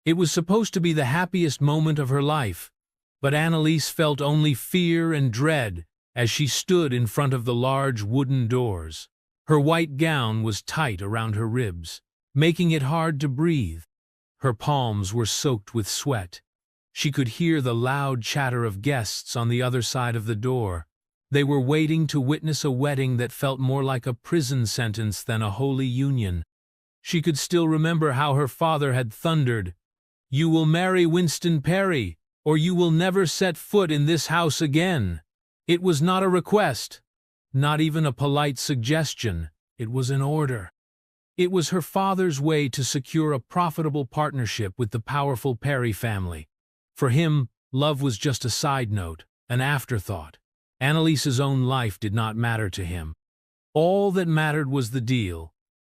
It was supposed to be the happiest moment of her life, but Annalise felt only fear and dread as she stood in front of the large wooden doors. Her white gown was tight around her ribs, making it hard to breathe. Her palms were soaked with sweat. She could hear the loud chatter of guests on the other side of the door. They were waiting to witness a wedding that felt more like a prison sentence than a holy union. She could still remember how her father had thundered, "You will marry Winston Perry, or you will never set foot in this house again." It was not a request, not even a polite suggestion. It was an order. It was her father's way to secure a profitable partnership with the powerful Perry family. For him, love was just a side note, an afterthought. Annalise's own life did not matter to him. All that mattered was the deal,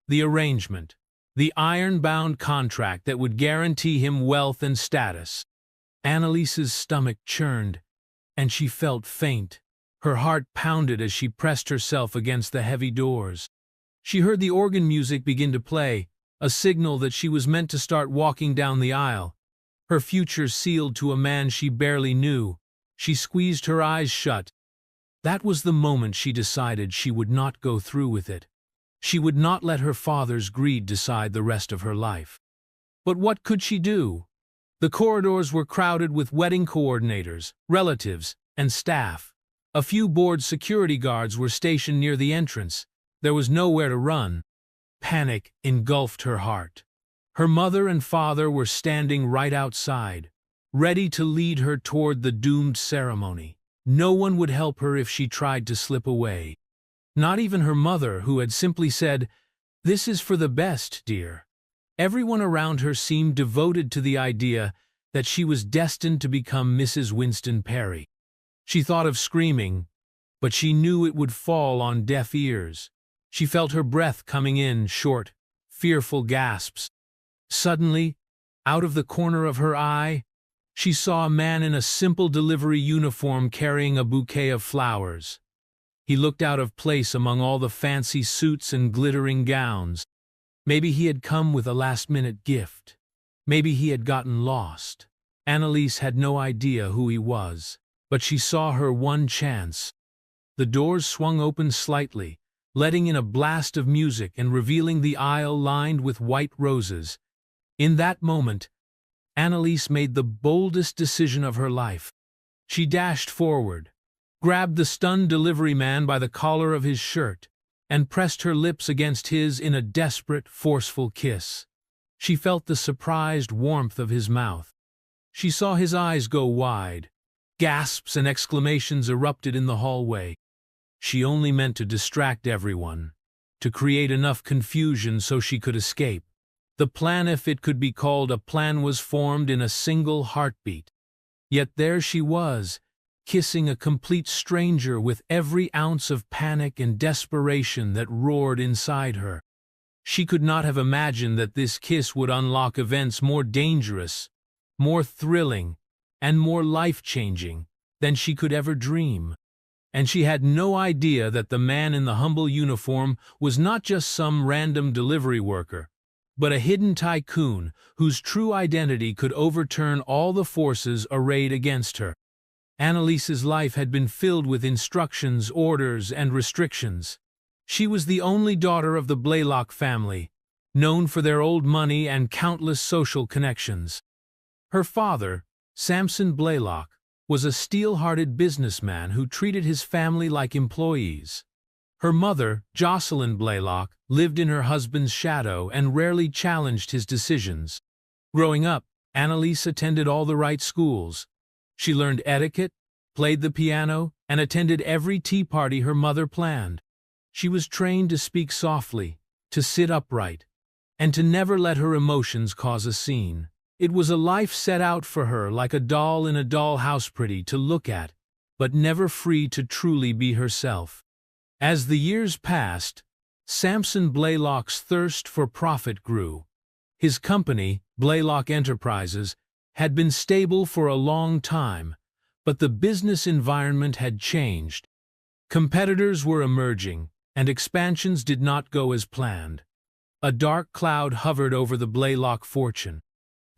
the arrangement, the iron-bound contract that would guarantee him wealth and status. Annalise's stomach churned, and she felt faint. Her heart pounded as she pressed herself against the heavy doors. She heard the organ music begin to play, a signal that she was meant to start walking down the aisle. Her future sealed to a man she barely knew. She squeezed her eyes shut. That was the moment she decided she would not go through with it. She would not let her father's greed decide the rest of her life. But what could she do? The corridors were crowded with wedding coordinators, relatives, and staff. A few bored security guards were stationed near the entrance. There was nowhere to run. Panic engulfed her heart. Her mother and father were standing right outside, ready to lead her toward the doomed ceremony. No one would help her if she tried to slip away. Not even her mother, who had simply said, "This is for the best, dear." Everyone around her seemed devoted to the idea that she was destined to become Mrs. Winston Perry. She thought of screaming, but she knew it would fall on deaf ears. She felt her breath coming in short, fearful gasps. Suddenly, out of the corner of her eye, she saw a man in a simple delivery uniform carrying a bouquet of flowers. He looked out of place among all the fancy suits and glittering gowns. Maybe he had come with a last-minute gift. Maybe he had gotten lost. Annalise had no idea who he was, but she saw her one chance. The doors swung open slightly, letting in a blast of music and revealing the aisle lined with white roses. In that moment, Annalise made the boldest decision of her life. She dashed forward, grabbed the stunned delivery man by the collar of his shirt, and pressed her lips against his in a desperate, forceful kiss. She felt the surprised warmth of his mouth. She saw his eyes go wide. Gasps and exclamations erupted in the hallway. She only meant to distract everyone, to create enough confusion so she could escape. The plan, if it could be called a plan, was formed in a single heartbeat. Yet there she was, kissing a complete stranger with every ounce of panic and desperation that roared inside her. She could not have imagined that this kiss would unlock events more dangerous, more thrilling, and more life-changing than she could ever dream. And she had no idea that the man in the humble uniform was not just some random delivery worker, but a hidden tycoon whose true identity could overturn all the forces arrayed against her. Annalise's life had been filled with instructions, orders, and restrictions. She was the only daughter of the Blaylock family, known for their old money and countless social connections. Her father, Samson Blaylock, was a steel-hearted businessman who treated his family like employees. Her mother, Jocelyn Blaylock, lived in her husband's shadow and rarely challenged his decisions. Growing up, Annalise attended all the right schools. She learned etiquette, played the piano, and attended every tea party her mother planned. She was trained to speak softly, to sit upright, and to never let her emotions cause a scene. It was a life set out for her like a doll in a dollhouse, pretty to look at, but never free to truly be herself. As the years passed, Samson Blaylock's thirst for profit grew. His company, Blaylock Enterprises, had been stable for a long time, but the business environment had changed. Competitors were emerging, and expansions did not go as planned. A dark cloud hovered over the Blaylock fortune.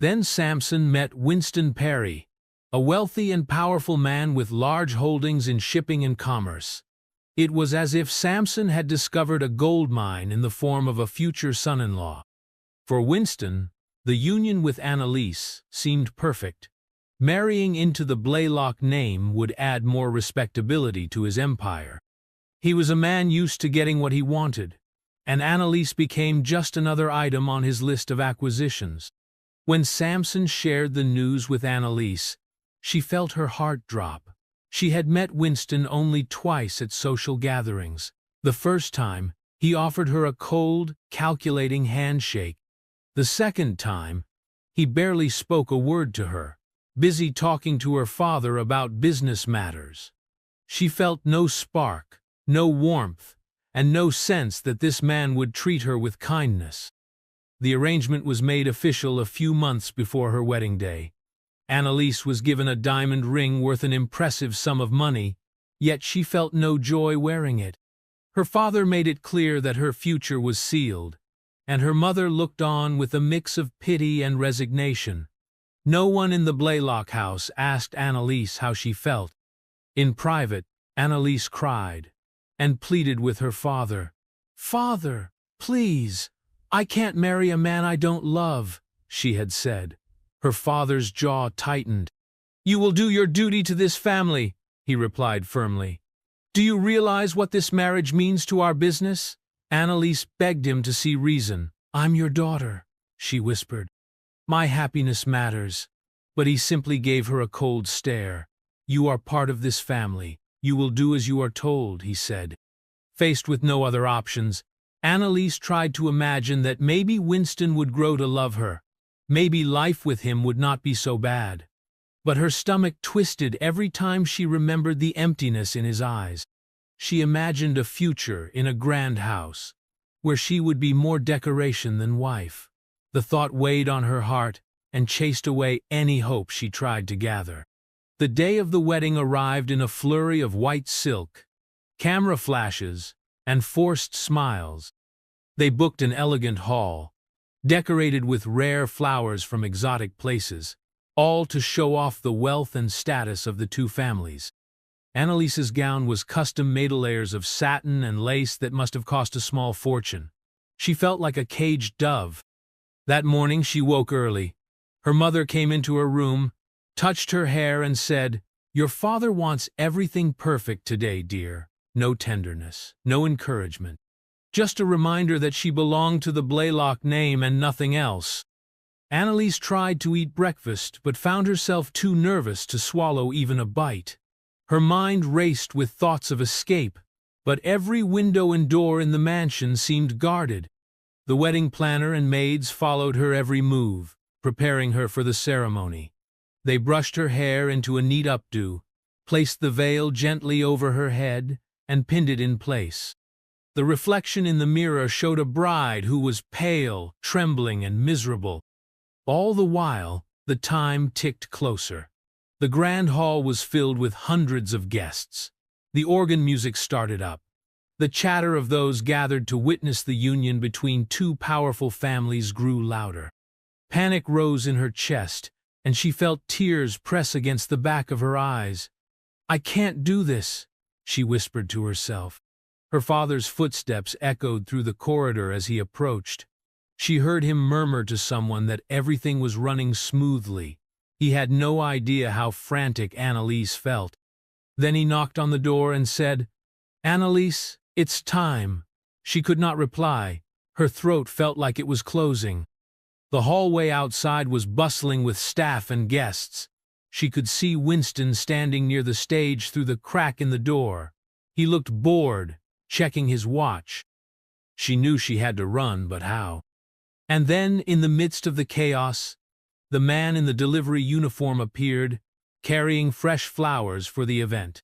Then Sampson met Winston Perry, a wealthy and powerful man with large holdings in shipping and commerce. It was as if Sampson had discovered a gold mine in the form of a future son-in-law. For Winston, the union with Annalise seemed perfect. Marrying into the Blaylock name would add more respectability to his empire. He was a man used to getting what he wanted, and Annalise became just another item on his list of acquisitions. When Sampson shared the news with Annalise, she felt her heart drop. She had met Winston only twice at social gatherings. The first time, he offered her a cold, calculating handshake. The second time, he barely spoke a word to her, busy talking to her father about business matters. She felt no spark, no warmth, and no sense that this man would treat her with kindness. The arrangement was made official a few months before her wedding day. Annalise was given a diamond ring worth an impressive sum of money, yet she felt no joy wearing it. Her father made it clear that her future was sealed, and her mother looked on with a mix of pity and resignation. No one in the Blaylock house asked Annalise how she felt. In private, Annalise cried and pleaded with her father. "Father, please, I can't marry a man I don't love," she had said. Her father's jaw tightened. "You will do your duty to this family," he replied firmly. "Do you realize what this marriage means to our business?" Annalise begged him to see reason. "I'm your daughter," she whispered. "My happiness matters." But he simply gave her a cold stare. "You are part of this family. You will do as you are told," he said. Faced with no other options, Annalise tried to imagine that maybe Winston would grow to love her. Maybe life with him would not be so bad. But her stomach twisted every time she remembered the emptiness in his eyes. She imagined a future in a grand house, where she would be more decoration than wife. The thought weighed on her heart and chased away any hope she tried to gather. The day of the wedding arrived in a flurry of white silk, camera flashes, and forced smiles. They booked an elegant hall, decorated with rare flowers from exotic places, all to show off the wealth and status of the two families. Annalise's gown was custom-made layers of satin and lace that must have cost a small fortune. She felt like a caged dove. That morning she woke early. Her mother came into her room, touched her hair and said, "Your father wants everything perfect today, dear. No tenderness, no encouragement. Just a reminder that she belonged to the Blaylock name and nothing else." Annalise tried to eat breakfast but found herself too nervous to swallow even a bite. Her mind raced with thoughts of escape, but every window and door in the mansion seemed guarded. The wedding planner and maids followed her every move, preparing her for the ceremony. They brushed her hair into a neat updo, placed the veil gently over her head, and pinned it in place. The reflection in the mirror showed a bride who was pale, trembling, and miserable. All the while, the time ticked closer. The grand hall was filled with hundreds of guests. The organ music started up. The chatter of those gathered to witness the union between two powerful families grew louder. Panic rose in her chest, and she felt tears press against the back of her eyes. "I can't do this," she whispered to herself. Her father's footsteps echoed through the corridor as he approached. She heard him murmur to someone that everything was running smoothly. He had no idea how frantic Annalise felt. Then he knocked on the door and said, "Annalise, it's time." She could not reply. Her throat felt like it was closing. The hallway outside was bustling with staff and guests. She could see Winston standing near the stage through the crack in the door. He looked bored, checking his watch. She knew she had to run, but how? And then, in the midst of the chaos, the man in the delivery uniform appeared, carrying fresh flowers for the event.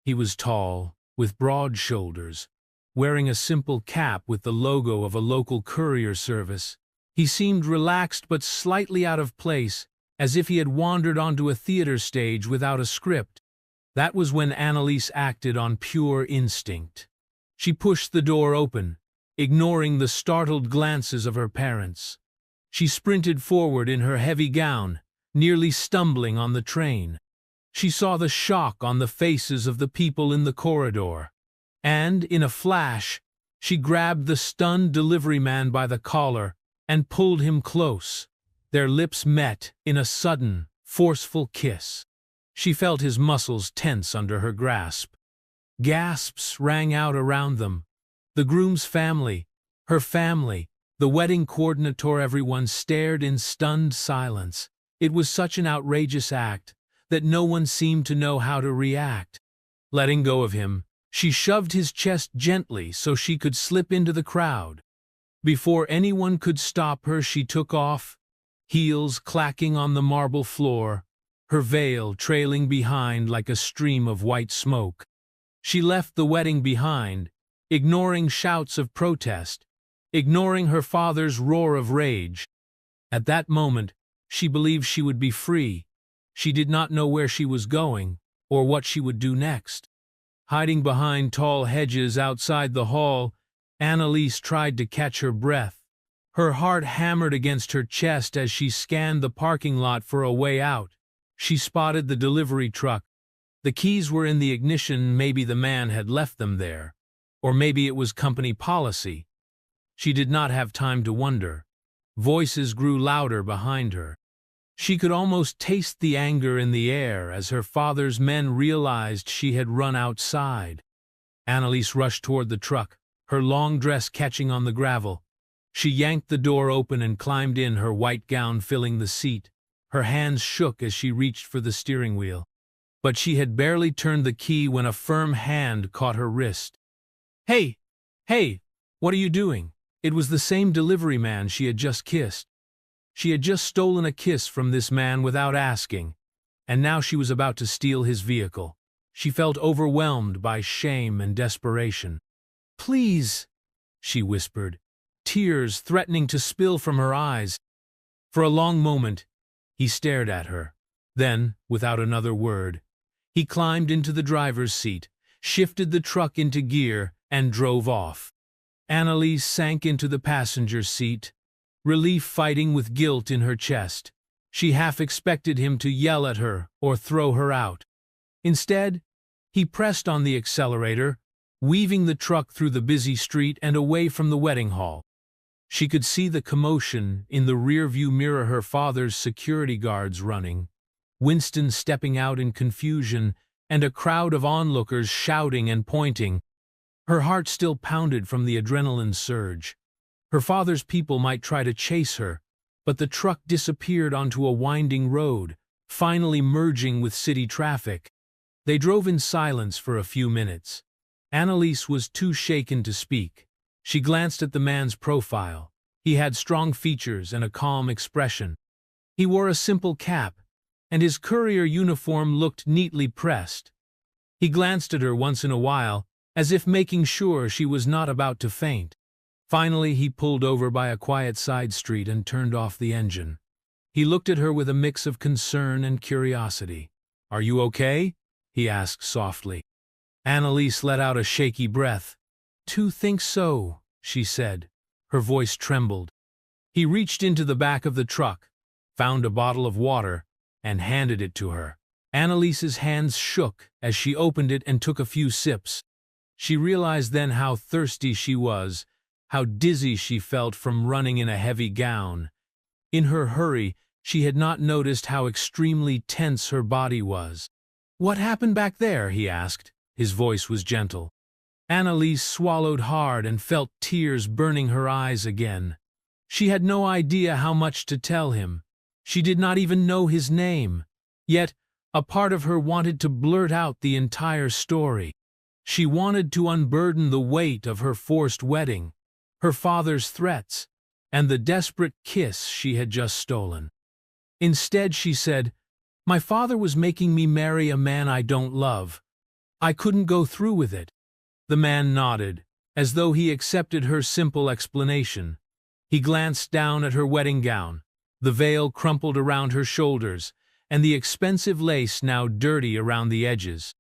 He was tall, with broad shoulders, wearing a simple cap with the logo of a local courier service. He seemed relaxed but slightly out of place, as if he had wandered onto a theater stage without a script. That was when Annalise acted on pure instinct. She pushed the door open, ignoring the startled glances of her parents. She sprinted forward in her heavy gown, nearly stumbling on the train. She saw the shock on the faces of the people in the corridor, and, in a flash, she grabbed the stunned delivery man by the collar and pulled him close. Their lips met in a sudden, forceful kiss. She felt his muscles tense under her grasp. Gasps rang out around them. The groom's family, her family, the wedding coordinator, everyone stared in stunned silence. It was such an outrageous act that no one seemed to know how to react. Letting go of him, she shoved his chest gently so she could slip into the crowd. Before anyone could stop her, she took off, heels clacking on the marble floor, her veil trailing behind like a stream of white smoke. She left the wedding behind, ignoring shouts of protest, ignoring her father's roar of rage. At that moment, she believed she would be free. She did not know where she was going, or what she would do next. Hiding behind tall hedges outside the hall, Annalise tried to catch her breath. Her heart hammered against her chest as she scanned the parking lot for a way out. She spotted the delivery truck. The keys were in the ignition. Maybe the man had left them there. Or maybe it was company policy. She did not have time to wonder. Voices grew louder behind her. She could almost taste the anger in the air as her father's men realized she had run outside. Annalise rushed toward the truck, her long dress catching on the gravel. She yanked the door open and climbed in, her white gown filling the seat. Her hands shook as she reached for the steering wheel. But she had barely turned the key when a firm hand caught her wrist. "Hey! Hey! What are you doing?" It was the same delivery man she had just kissed. She had just stolen a kiss from this man without asking, and now she was about to steal his vehicle. She felt overwhelmed by shame and desperation. "Please," she whispered, tears threatening to spill from her eyes. For a long moment, he stared at her. Then, without another word, he climbed into the driver's seat, shifted the truck into gear, and drove off. Annalise sank into the passenger seat, relief fighting with guilt in her chest. She half expected him to yell at her or throw her out. Instead, he pressed on the accelerator, weaving the truck through the busy street and away from the wedding hall. She could see the commotion in the rearview mirror, her father's security guards running, Winston stepping out in confusion, and a crowd of onlookers shouting and pointing. Her heart still pounded from the adrenaline surge. Her father's people might try to chase her, but the truck disappeared onto a winding road, finally merging with city traffic. They drove in silence for a few minutes. Annalise was too shaken to speak. She glanced at the man's profile. He had strong features and a calm expression. He wore a simple cap, and his courier uniform looked neatly pressed. He glanced at her once in a while, as if making sure she was not about to faint. Finally, he pulled over by a quiet side street and turned off the engine. He looked at her with a mix of concern and curiosity. "Are you okay?" he asked softly. Annalise let out a shaky breath. "Do think so," she said. Her voice trembled. He reached into the back of the truck, found a bottle of water, and handed it to her. Annalise's hands shook as she opened it and took a few sips. She realized then how thirsty she was, how dizzy she felt from running in a heavy gown. In her hurry, she had not noticed how extremely tense her body was. "What happened back there?" he asked. His voice was gentle. Annalise swallowed hard and felt tears burning her eyes again. She had no idea how much to tell him. She did not even know his name. Yet, a part of her wanted to blurt out the entire story. She wanted to unburden the weight of her forced wedding, her father's threats, and the desperate kiss she had just stolen. Instead, she said, "My father was making me marry a man I don't love. I couldn't go through with it." The man nodded, as though he accepted her simple explanation. He glanced down at her wedding gown, the veil crumpled around her shoulders, and the expensive lace now dirty around the edges.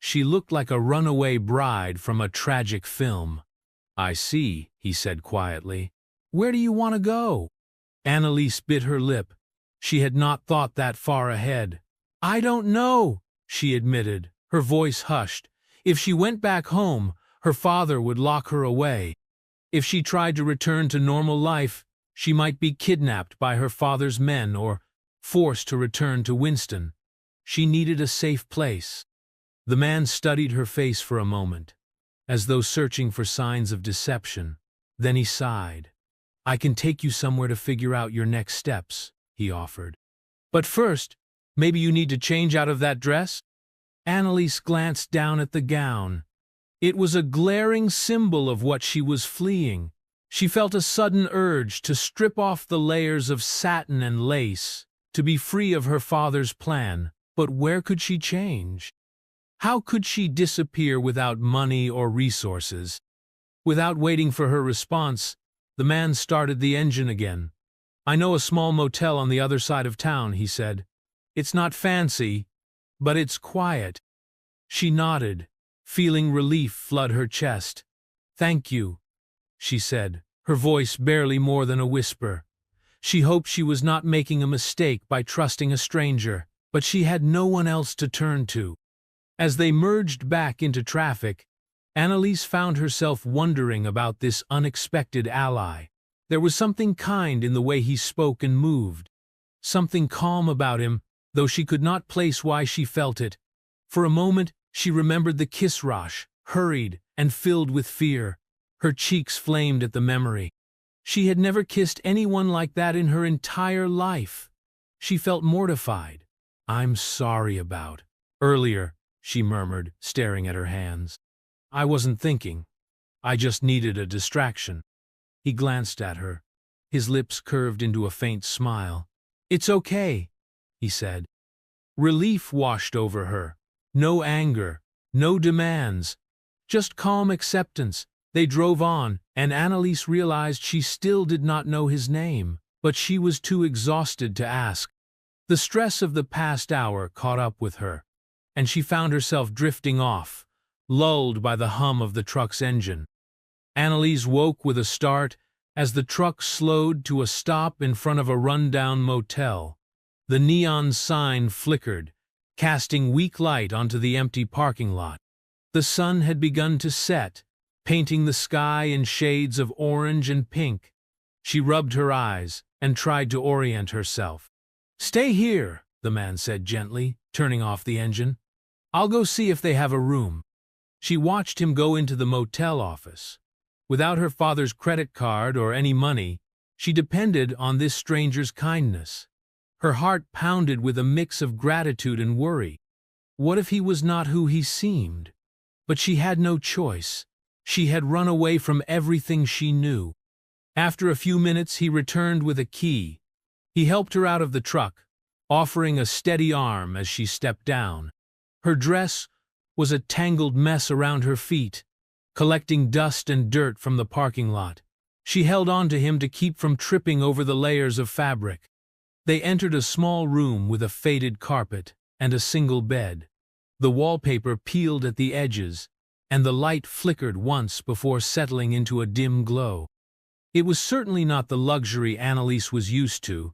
She looked like a runaway bride from a tragic film. "I see," he said quietly. "Where do you want to go?" Annalise bit her lip. She had not thought that far ahead. "I don't know," she admitted, her voice hushed. If she went back home, her father would lock her away. If she tried to return to normal life, she might be kidnapped by her father's men or forced to return to Winston. She needed a safe place. The man studied her face for a moment, as though searching for signs of deception. Then he sighed. "I can take you somewhere to figure out your next steps," he offered. "But first, maybe you need to change out of that dress?" Annalise glanced down at the gown. It was a glaring symbol of what she was fleeing. She felt a sudden urge to strip off the layers of satin and lace, to be free of her father's plan. But where could she change? How could she disappear without money or resources? Without waiting for her response, the man started the engine again. "I know a small motel on the other side of town," he said. "It's not fancy, but it's quiet." She nodded, feeling relief flood her chest. "Thank you," she said, her voice barely more than a whisper. She hoped she was not making a mistake by trusting a stranger, but she had no one else to turn to. As they merged back into traffic, Annalise found herself wondering about this unexpected ally. There was something kind in the way he spoke and moved, something calm about him, though she could not place why she felt it. For a moment, she remembered the kiss rush, hurried and filled with fear. Her cheeks flamed at the memory. She had never kissed anyone like that in her entire life. She felt mortified. "I'm sorry about earlier," she murmured, staring at her hands. "I wasn't thinking. I just needed a distraction." He glanced at her. His lips curved into a faint smile. "It's okay," he said. Relief washed over her. No anger, no demands, just calm acceptance. They drove on, and Annalise realized she still did not know his name, but she was too exhausted to ask. The stress of the past hour caught up with her, and she found herself drifting off, lulled by the hum of the truck's engine. Annalise woke with a start as the truck slowed to a stop in front of a rundown motel. The neon sign flickered, casting weak light onto the empty parking lot. The sun had begun to set, painting the sky in shades of orange and pink. She rubbed her eyes and tried to orient herself. "Stay here," the man said gently, turning off the engine. "I'll go see if they have a room." She watched him go into the motel office. Without her father's credit card or any money, she depended on this stranger's kindness. Her heart pounded with a mix of gratitude and worry. What if he was not who he seemed? But she had no choice. She had run away from everything she knew. After a few minutes, he returned with a key. He helped her out of the truck, offering a steady arm as she stepped down. Her dress was a tangled mess around her feet, collecting dust and dirt from the parking lot. She held on to him to keep from tripping over the layers of fabric. They entered a small room with a faded carpet and a single bed. The wallpaper peeled at the edges, and the light flickered once before settling into a dim glow. It was certainly not the luxury Annalise was used to,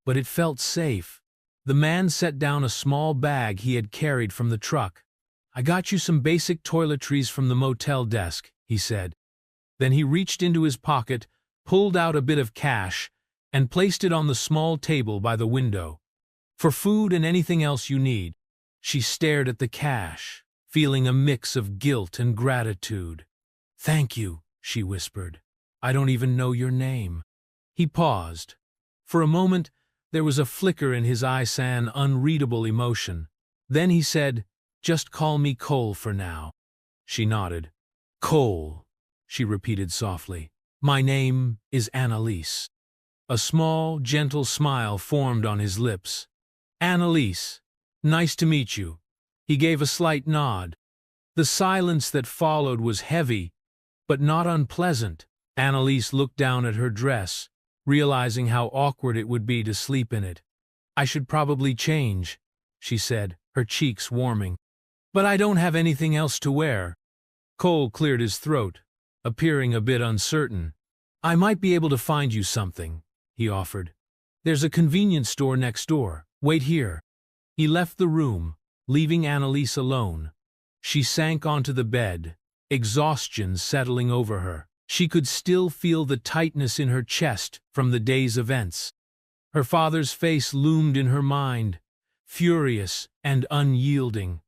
but it felt safe. The man set down a small bag he had carried from the truck. "I got you some basic toiletries from the motel desk," he said. Then he reached into his pocket, pulled out a bit of cash, and placed it on the small table by the window. "For food and anything else you need." She stared at the cash, feeling a mix of guilt and gratitude. "Thank you," she whispered. "I don't even know your name." He paused. For a moment, there was a flicker in his eyes, an unreadable emotion. Then he said, "Just call me Cole for now." She nodded. "Cole," she repeated softly. "My name is Annalise." A small, gentle smile formed on his lips. "Annalise, nice to meet you." He gave a slight nod. The silence that followed was heavy, but not unpleasant. Annalise looked down at her dress, realizing how awkward it would be to sleep in it. "I should probably change," she said, her cheeks warming. "But I don't have anything else to wear." Cole cleared his throat, appearing a bit uncertain. "I might be able to find you something," he offered. There's a convenience store next door. Wait here." He left the room, leaving Annalise alone. She sank onto the bed, exhaustion settling over her. She could still feel the tightness in her chest from the day's events. Her father's face loomed in her mind, furious and unyielding.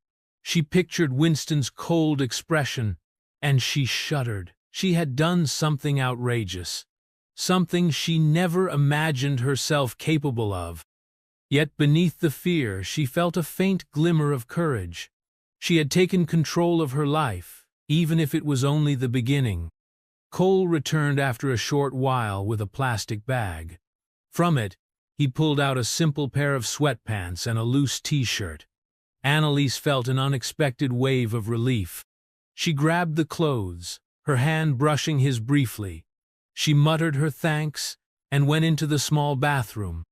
She pictured Winston's cold expression, and she shuddered. She had done something outrageous, something she never imagined herself capable of. Yet beneath the fear, she felt a faint glimmer of courage. She had taken control of her life, even if it was only the beginning. Cole returned after a short while with a plastic bag. From it, he pulled out a simple pair of sweatpants and a loose t-shirt. Annalise felt an unexpected wave of relief. She grabbed the clothes, her hand brushing his briefly. She muttered her thanks and went into the small bathroom.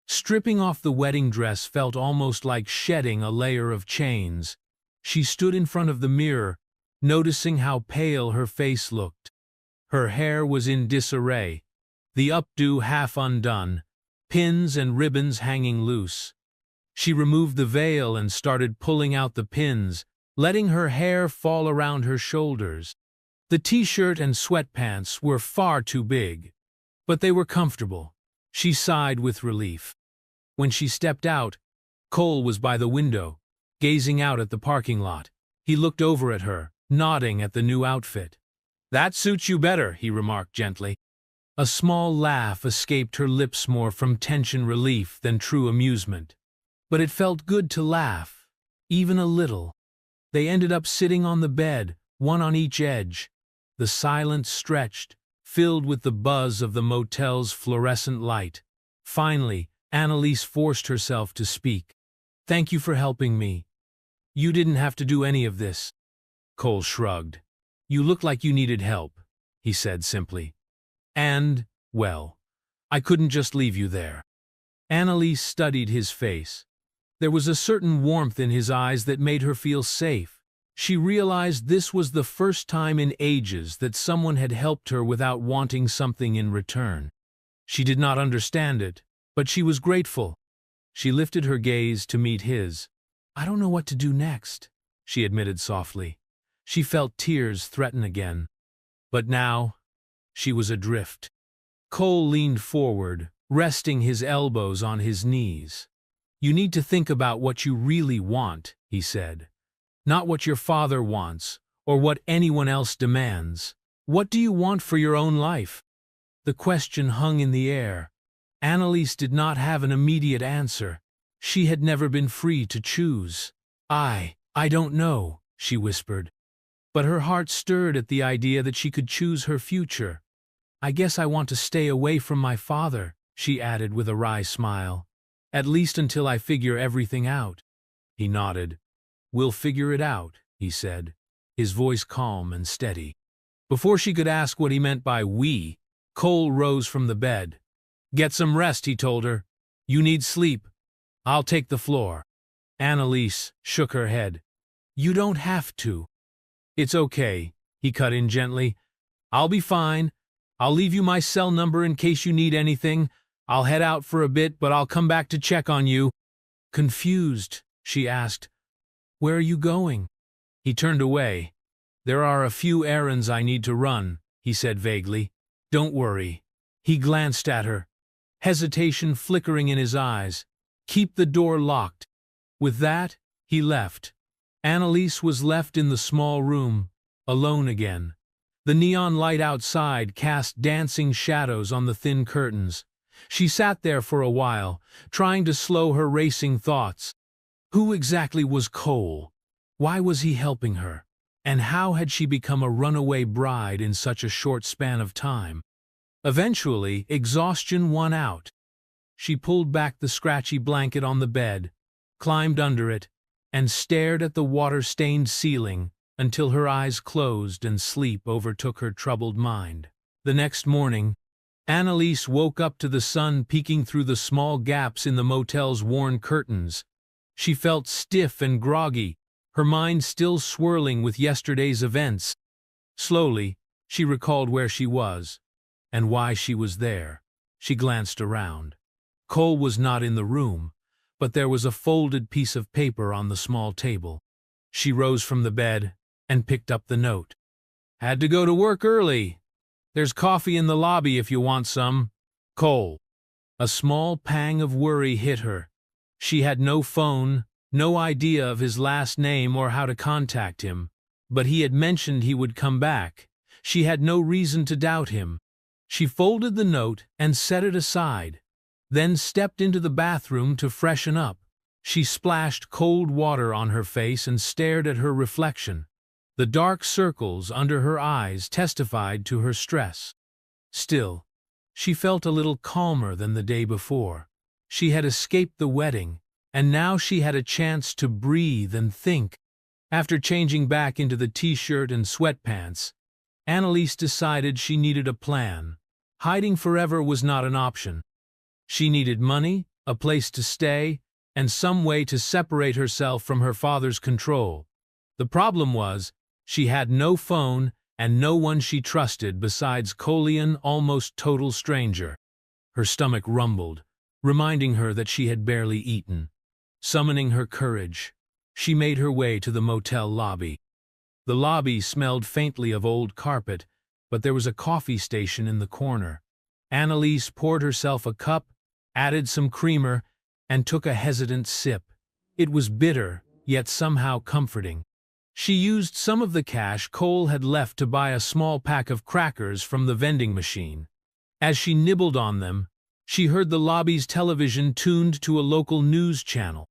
Stripping off the wedding dress felt almost like shedding a layer of chains. She stood in front of the mirror, noticing how pale her face looked. Her hair was in disarray, the updo half undone, pins and ribbons hanging loose. She removed the veil and started pulling out the pins, letting her hair fall around her shoulders. The t-shirt and sweatpants were far too big, but they were comfortable. She sighed with relief. When she stepped out, Cole was by the window, gazing out at the parking lot. He looked over at her, nodding at the new outfit. "That suits you better," he remarked gently. A small laugh escaped her lips, more from tension relief than true amusement. But it felt good to laugh, even a little. They ended up sitting on the bed, one on each edge. The silence stretched, filled with the buzz of the motel's fluorescent light. Finally, Annalise forced herself to speak. "Thank you for helping me. You didn't have to do any of this." Cole shrugged. "You look like you needed help," he said simply. "And, well, I couldn't just leave you there." Annalise studied his face. There was a certain warmth in his eyes that made her feel safe. She realized this was the first time in ages that someone had helped her without wanting something in return. She did not understand it, but she was grateful. She lifted her gaze to meet his. "I don't know what to do next," she admitted softly. She felt tears threaten again. But now, she was adrift. Cole leaned forward, resting his elbows on his knees. "You need to think about what you really want," he said. "Not what your father wants, or what anyone else demands. What do you want for your own life?" The question hung in the air. Annalise did not have an immediate answer. She had never been free to choose. I don't know," she whispered. But her heart stirred at the idea that she could choose her future. "I guess I want to stay away from my father," she added with a wry smile. "At least until I figure everything out." He nodded. "We'll figure it out," he said, his voice calm and steady. Before she could ask what he meant by "we," Cole rose from the bed. "Get some rest," he told her. "You need sleep. I'll take the floor." Annalise shook her head. "You don't have to." "It's okay," he cut in gently. "I'll be fine. I'll leave you my cell number in case you need anything. I'll head out for a bit, but I'll come back to check on you." Confused, she asked, "Where are you going?" He turned away. "There are a few errands I need to run," he said vaguely. "Don't worry." He glanced at her, hesitation flickering in his eyes. "Keep the door locked." With that, he left. Annalise was left in the small room, alone again. The neon light outside cast dancing shadows on the thin curtains. She sat there for a while, trying to slow her racing thoughts. Who exactly was Cole? Why was he helping her? And how had she become a runaway bride in such a short span of time? Eventually, exhaustion won out. She pulled back the scratchy blanket on the bed, climbed under it, and stared at the water-stained ceiling until her eyes closed and sleep overtook her troubled mind. The next morning, Annalise woke up to the sun peeking through the small gaps in the motel's worn curtains. She felt stiff and groggy, her mind still swirling with yesterday's events. Slowly, she recalled where she was, and why she was there. She glanced around. Cole was not in the room, but there was a folded piece of paper on the small table. She rose from the bed and picked up the note. "Had to go to work early. There's coffee in the lobby if you want some. Cole." A small pang of worry hit her. She had no phone, no idea of his last name or how to contact him, but he had mentioned he would come back. She had no reason to doubt him. She folded the note and set it aside, then stepped into the bathroom to freshen up. She splashed cold water on her face and stared at her reflection. The dark circles under her eyes testified to her stress. Still, she felt a little calmer than the day before. She had escaped the wedding, and now she had a chance to breathe and think. After changing back into the t-shirt and sweatpants, Annalise decided she needed a plan. Hiding forever was not an option. She needed money, a place to stay, and some way to separate herself from her father's control. The problem was, she had no phone and no one she trusted besides Colean, almost total stranger. Her stomach rumbled, reminding her that she had barely eaten. Summoning her courage, she made her way to the motel lobby. The lobby smelled faintly of old carpet, but there was a coffee station in the corner. Annalise poured herself a cup, added some creamer, and took a hesitant sip. It was bitter, yet somehow comforting. She used some of the cash Cole had left to buy a small pack of crackers from the vending machine. As she nibbled on them, she heard the lobby's television tuned to a local news channel.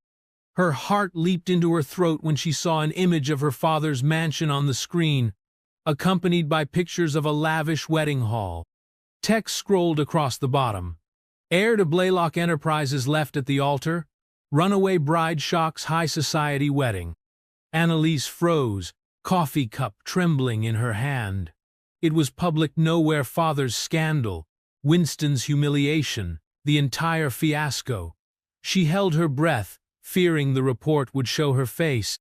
Her heart leaped into her throat when she saw an image of her father's mansion on the screen, accompanied by pictures of a lavish wedding hall. Text scrolled across the bottom. "Heir to Blaylock Enterprises left at the altar. Runaway bride shocks high society wedding." Annalise froze, coffee cup trembling in her hand. It was public nowhere father's scandal, Winston's humiliation, the entire fiasco. She held her breath, fearing the report would show her face.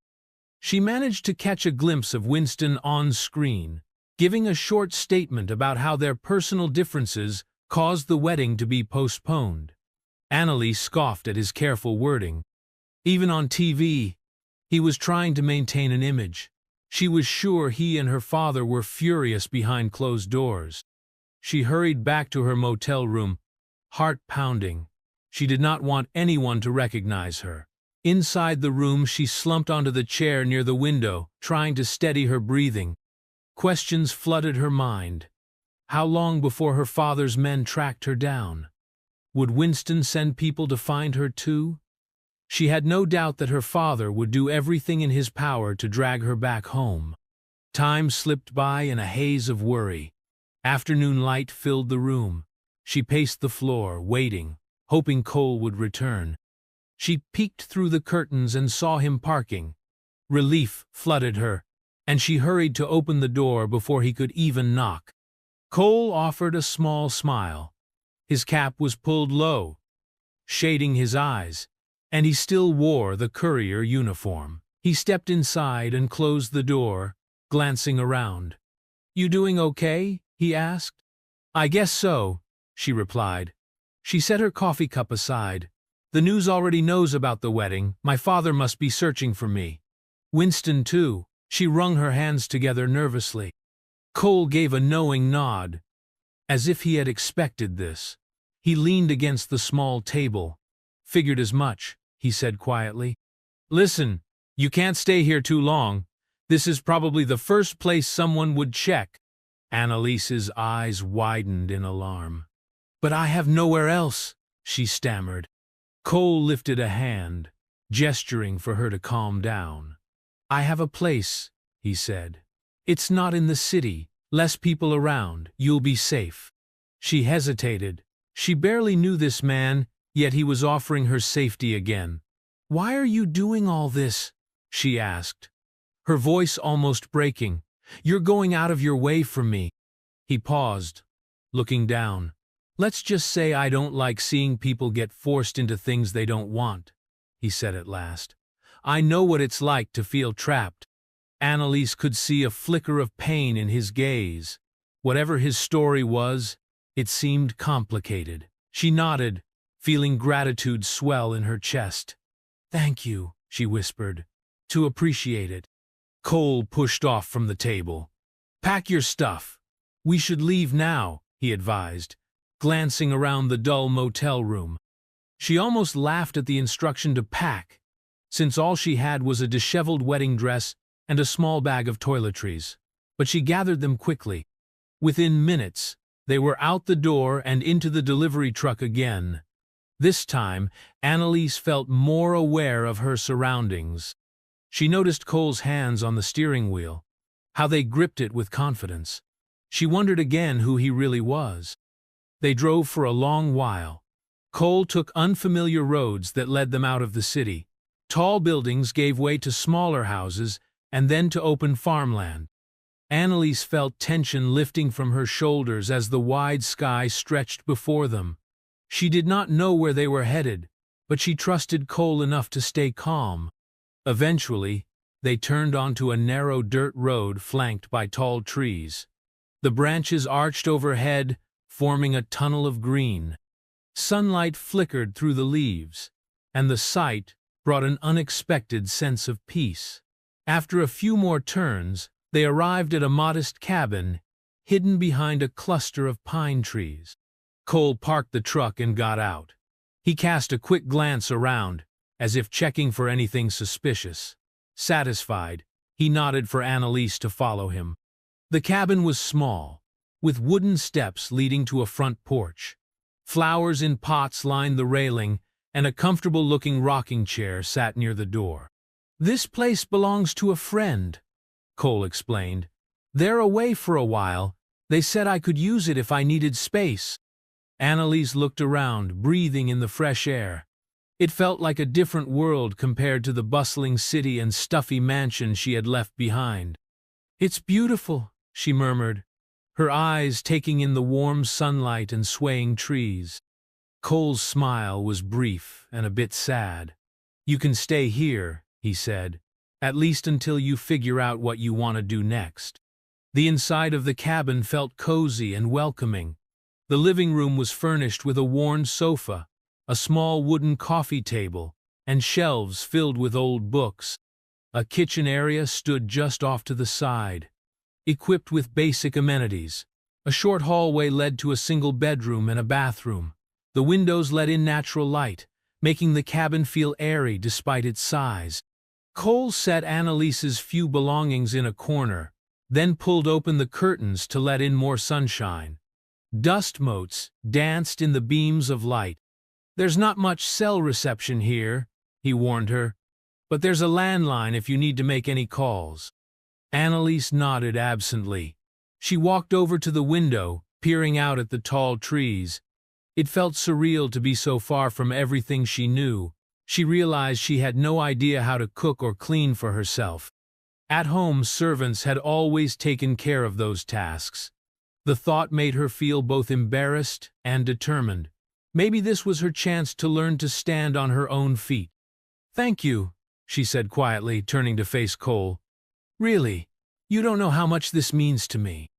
She managed to catch a glimpse of Winston on screen, giving a short statement about how their personal differences caused the wedding to be postponed. Annalise scoffed at his careful wording. Even on TV, he was trying to maintain an image. She was sure he and her father were furious behind closed doors. She hurried back to her motel room, heart pounding. She did not want anyone to recognize her. Inside the room, she slumped onto the chair near the window, trying to steady her breathing. Questions flooded her mind. How long before her father's men tracked her down? Would Winston send people to find her too? She had no doubt that her father would do everything in his power to drag her back home. Time slipped by in a haze of worry. Afternoon light filled the room. She paced the floor, waiting, hoping Cole would return. She peeked through the curtains and saw him parking. Relief flooded her, and she hurried to open the door before he could even knock. Cole offered a small smile. His cap was pulled low, shading his eyes, and he still wore the courier uniform. He stepped inside and closed the door, glancing around. "You doing okay?" he asked. "I guess so," she replied. She set her coffee cup aside. "The news already knows about the wedding. My father must be searching for me. Winston, too." She wrung her hands together nervously. Cole gave a knowing nod, as if he had expected this. He leaned against the small table. "Figured as much," he said quietly. "Listen, you can't stay here too long. This is probably the first place someone would check." Annalise's eyes widened in alarm. "But I have nowhere else," she stammered. Cole lifted a hand, gesturing for her to calm down. "I have a place," he said. "It's not in the city, less people around, you'll be safe." She hesitated. She barely knew this man, yet he was offering her safety again. "Why are you doing all this?" she asked, her voice almost breaking. "You're going out of your way for me." He paused, looking down. "Let's just say I don't like seeing people get forced into things they don't want," he said at last. "I know what it's like to feel trapped." Annalise could see a flicker of pain in his gaze. Whatever his story was, it seemed complicated. She nodded, feeling gratitude swell in her chest. "Thank you," she whispered. "To appreciate it." Cole pushed off from the table. "Pack your stuff. We should leave now," he advised, glancing around the dull motel room. She almost laughed at the instruction to pack, since all she had was a disheveled wedding dress and a small bag of toiletries. But she gathered them quickly. Within minutes, they were out the door and into the delivery truck again. This time, Annalise felt more aware of her surroundings. She noticed Cole's hands on the steering wheel, how they gripped it with confidence. She wondered again who he really was. They drove for a long while. Cole took unfamiliar roads that led them out of the city. Tall buildings gave way to smaller houses and then to open farmland. Annalise felt tension lifting from her shoulders as the wide sky stretched before them. She did not know where they were headed, but she trusted Cole enough to stay calm. Eventually, they turned onto a narrow dirt road flanked by tall trees. The branches arched overhead, forming a tunnel of green. Sunlight flickered through the leaves, and the sight brought an unexpected sense of peace. After a few more turns, they arrived at a modest cabin, hidden behind a cluster of pine trees. Cole parked the truck and got out. He cast a quick glance around, as if checking for anything suspicious. Satisfied, he nodded for Annalise to follow him. The cabin was small, with wooden steps leading to a front porch. Flowers in pots lined the railing, and a comfortable-looking rocking chair sat near the door. "This place belongs to a friend," Cole explained. "They're away for a while. They said I could use it if I needed space." Annalise looked around, breathing in the fresh air. It felt like a different world compared to the bustling city and stuffy mansion she had left behind. "It's beautiful," she murmured, her eyes taking in the warm sunlight and swaying trees. Cole's smile was brief and a bit sad. "You can stay here," he said, "at least until you figure out what you want to do next." The inside of the cabin felt cozy and welcoming. The living room was furnished with a worn sofa, a small wooden coffee table, and shelves filled with old books. A kitchen area stood just off to the side, equipped with basic amenities. A short hallway led to a single bedroom and a bathroom. The windows let in natural light, making the cabin feel airy despite its size. Cole set Annalise's few belongings in a corner, then pulled open the curtains to let in more sunshine. Dust motes danced in the beams of light. "There's not much cell reception here," he warned her, "but there's a landline if you need to make any calls." Annalise nodded absently. She walked over to the window, peering out at the tall trees. It felt surreal to be so far from everything she knew. She realized she had no idea how to cook or clean for herself. At home, servants had always taken care of those tasks. The thought made her feel both embarrassed and determined. Maybe this was her chance to learn to stand on her own feet. "Thank you," she said quietly, turning to face Cole. "Really, you don't know how much this means to me."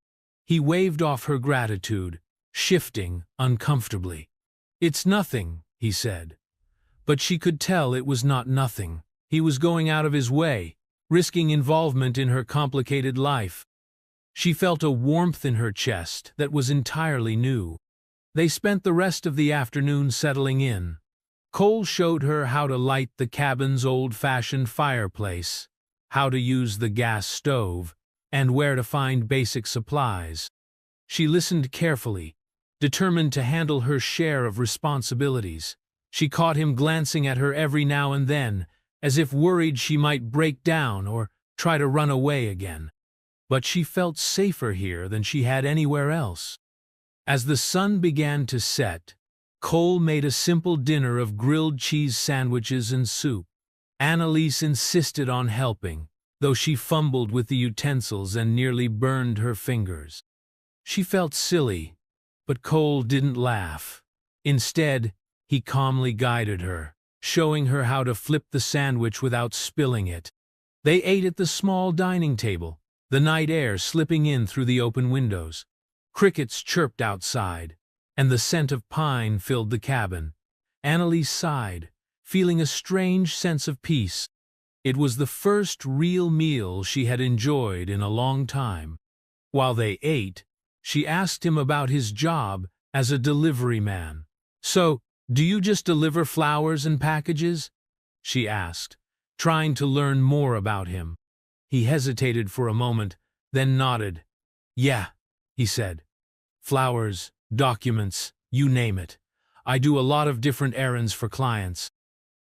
He waved off her gratitude, shifting uncomfortably. "It's nothing," he said. But she could tell it was not nothing. He was going out of his way, risking involvement in her complicated life. She felt a warmth in her chest that was entirely new. They spent the rest of the afternoon settling in. Cole showed her how to light the cabin's old-fashioned fireplace, how to use the gas stove, and where to find basic supplies. She listened carefully, determined to handle her share of responsibilities. She caught him glancing at her every now and then, as if worried she might break down or try to run away again. But she felt safer here than she had anywhere else. As the sun began to set, Cole made a simple dinner of grilled cheese sandwiches and soup. Annalise insisted on helping, though she fumbled with the utensils and nearly burned her fingers. She felt silly, but Cole didn't laugh. Instead, he calmly guided her, showing her how to flip the sandwich without spilling it. They ate at the small dining table, the night air slipping in through the open windows. Crickets chirped outside, and the scent of pine filled the cabin. Annalise sighed, feeling a strange sense of peace. It was the first real meal she had enjoyed in a long time. While they ate, she asked him about his job as a delivery man. "So, do you just deliver flowers and packages?" she asked, trying to learn more about him. He hesitated for a moment, then nodded. "Yeah," he said. "Flowers, documents, you name it. I do a lot of different errands for clients."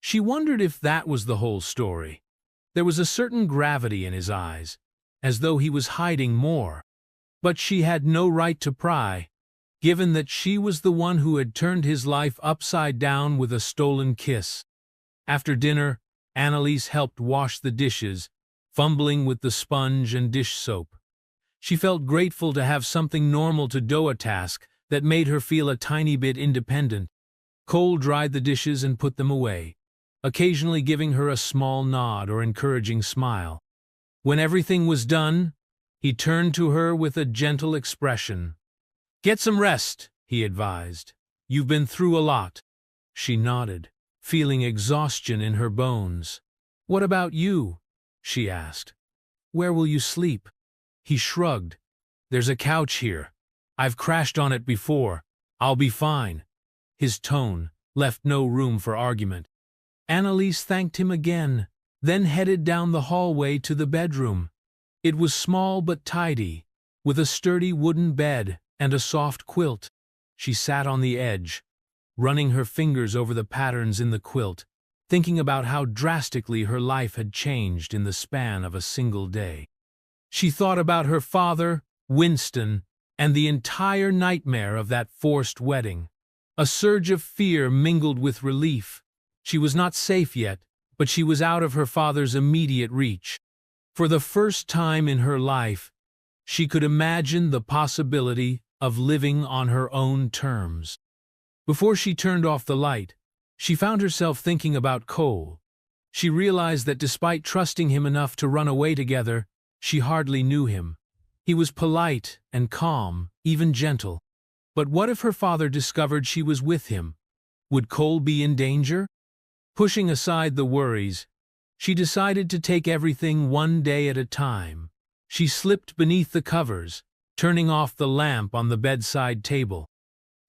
She wondered if that was the whole story. There was a certain gravity in his eyes, as though he was hiding more. But she had no right to pry, given that she was the one who had turned his life upside down with a stolen kiss. After dinner, Annalise helped wash the dishes, fumbling with the sponge and dish soap. She felt grateful to have something normal to do, a task that made her feel a tiny bit independent. Cole dried the dishes and put them away, occasionally giving her a small nod or encouraging smile. When everything was done, he turned to her with a gentle expression. "Get some rest," he advised. "You've been through a lot." She nodded, feeling exhaustion in her bones. "What about you?" she asked. "Where will you sleep?" He shrugged. "There's a couch here. I've crashed on it before. I'll be fine." His tone left no room for argument. Annalise thanked him again, then headed down the hallway to the bedroom. It was small but tidy, with a sturdy wooden bed and a soft quilt. She sat on the edge, running her fingers over the patterns in the quilt, thinking about how drastically her life had changed in the span of a single day. She thought about her father, Winston, and the entire nightmare of that forced wedding. A surge of fear mingled with relief. She was not safe yet, but she was out of her father's immediate reach. For the first time in her life, she could imagine the possibility of living on her own terms. Before she turned off the light, she found herself thinking about Cole. She realized that despite trusting him enough to run away together, she hardly knew him. He was polite and calm, even gentle. But what if her father discovered she was with him? Would Cole be in danger? Pushing aside the worries, she decided to take everything one day at a time. She slipped beneath the covers, turning off the lamp on the bedside table.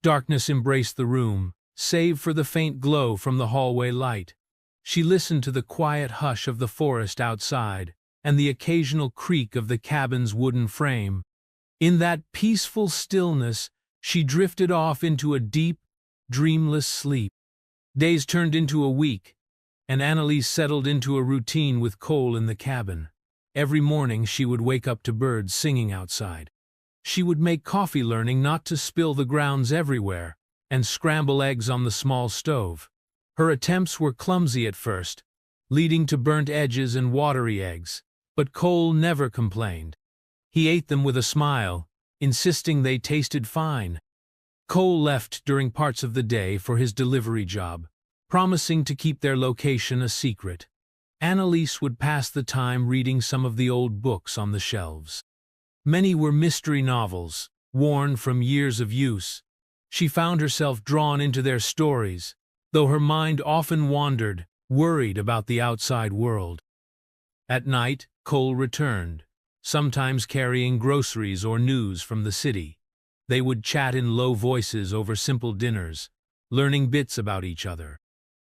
Darkness embraced the room, save for the faint glow from the hallway light. She listened to the quiet hush of the forest outside and the occasional creak of the cabin's wooden frame. In that peaceful stillness, she drifted off into a deep, dreamless sleep. Days turned into a week, and Annalise settled into a routine with Cole in the cabin. Every morning she would wake up to birds singing outside. She would make coffee, learning not to spill the grounds everywhere, and scramble eggs on the small stove. Her attempts were clumsy at first, leading to burnt edges and watery eggs, but Cole never complained. He ate them with a smile, insisting they tasted fine. Cole left during parts of the day for his delivery job, promising to keep their location a secret. Annalise would pass the time reading some of the old books on the shelves. Many were mystery novels, worn from years of use. She found herself drawn into their stories, though her mind often wandered, worried about the outside world. At night, Cole returned, sometimes carrying groceries or news from the city. They would chat in low voices over simple dinners, learning bits about each other.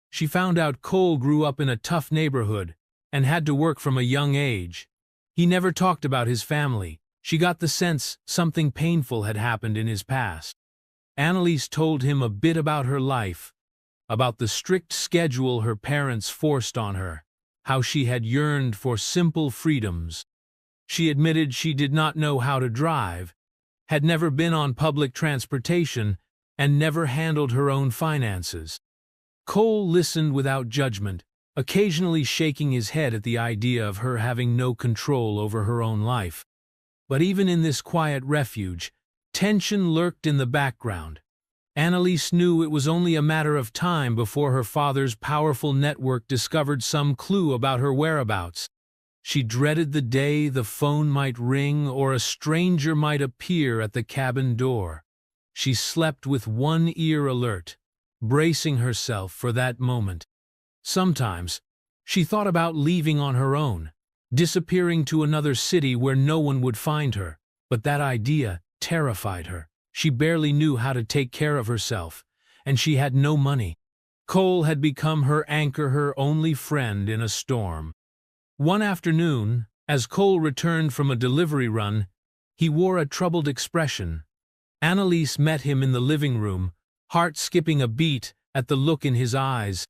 She found out Cole grew up in a tough neighborhood and had to work from a young age. He never talked about his family. She got the sense something painful had happened in his past. Annalise told him a bit about her life, about the strict schedule her parents forced on her, how she had yearned for simple freedoms. She admitted she did not know how to drive, had never been on public transportation, and never handled her own finances. Cole listened without judgment, occasionally shaking his head at the idea of her having no control over her own life. But even in this quiet refuge, tension lurked in the background. Annalise knew it was only a matter of time before her father's powerful network discovered some clue about her whereabouts. She dreaded the day the phone might ring or a stranger might appear at the cabin door. She slept with one ear alert, bracing herself for that moment. Sometimes, she thought about leaving on her own, disappearing to another city where no one would find her, but that idea terrified her. She barely knew how to take care of herself, and she had no money. Cole had become her anchor, her only friend in a storm. One afternoon, as Cole returned from a delivery run, he wore a troubled expression. Annalise met him in the living room, heart skipping a beat at the look in his eyes.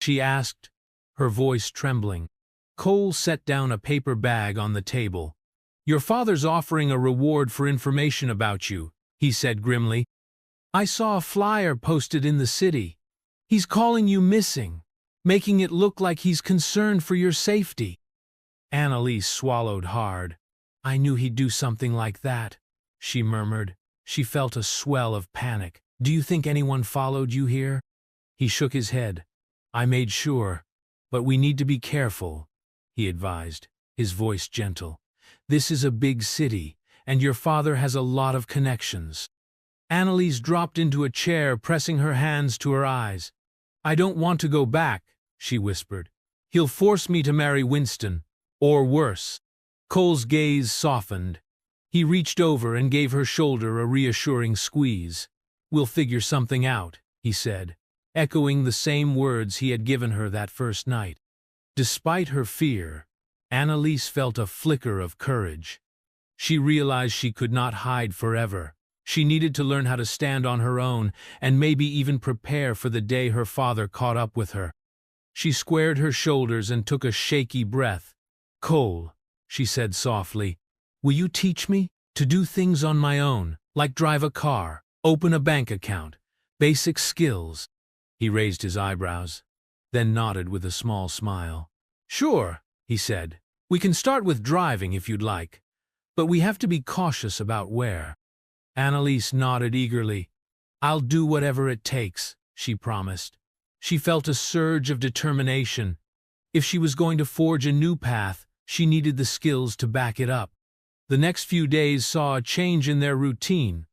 She asked, her voice trembling. Cole set down a paper bag on the table. "Your father's offering a reward for information about you," he said grimly. "I saw a flyer posted in the city. He's calling you missing, making it look like he's concerned for your safety." Annalise swallowed hard. "I knew he'd do something like that," she murmured. She felt a swell of panic. "Do you think anyone followed you here?" He shook his head. "I made sure, but we need to be careful," he advised, his voice gentle. "This is a big city, and your father has a lot of connections." Annalise dropped into a chair, pressing her hands to her eyes. "I don't want to go back," she whispered. "He'll force me to marry Winston, or worse." Cole's gaze softened. He reached over and gave her shoulder a reassuring squeeze. "We'll figure something out," he said, echoing the same words he had given her that first night. Despite her fear, Annalise felt a flicker of courage. She realized she could not hide forever. She needed to learn how to stand on her own and maybe even prepare for the day her father caught up with her. She squared her shoulders and took a shaky breath. "Cole," she said softly, "will you teach me to do things on my own, like drive a car, open a bank account, basic skills?" He raised his eyebrows, then nodded with a small smile. "Sure," he said. "We can start with driving if you'd like, but we have to be cautious about where." Annalise nodded eagerly. "I'll do whatever it takes," she promised. She felt a surge of determination. If she was going to forge a new path, she needed the skills to back it up. The next few days saw a change in their routine.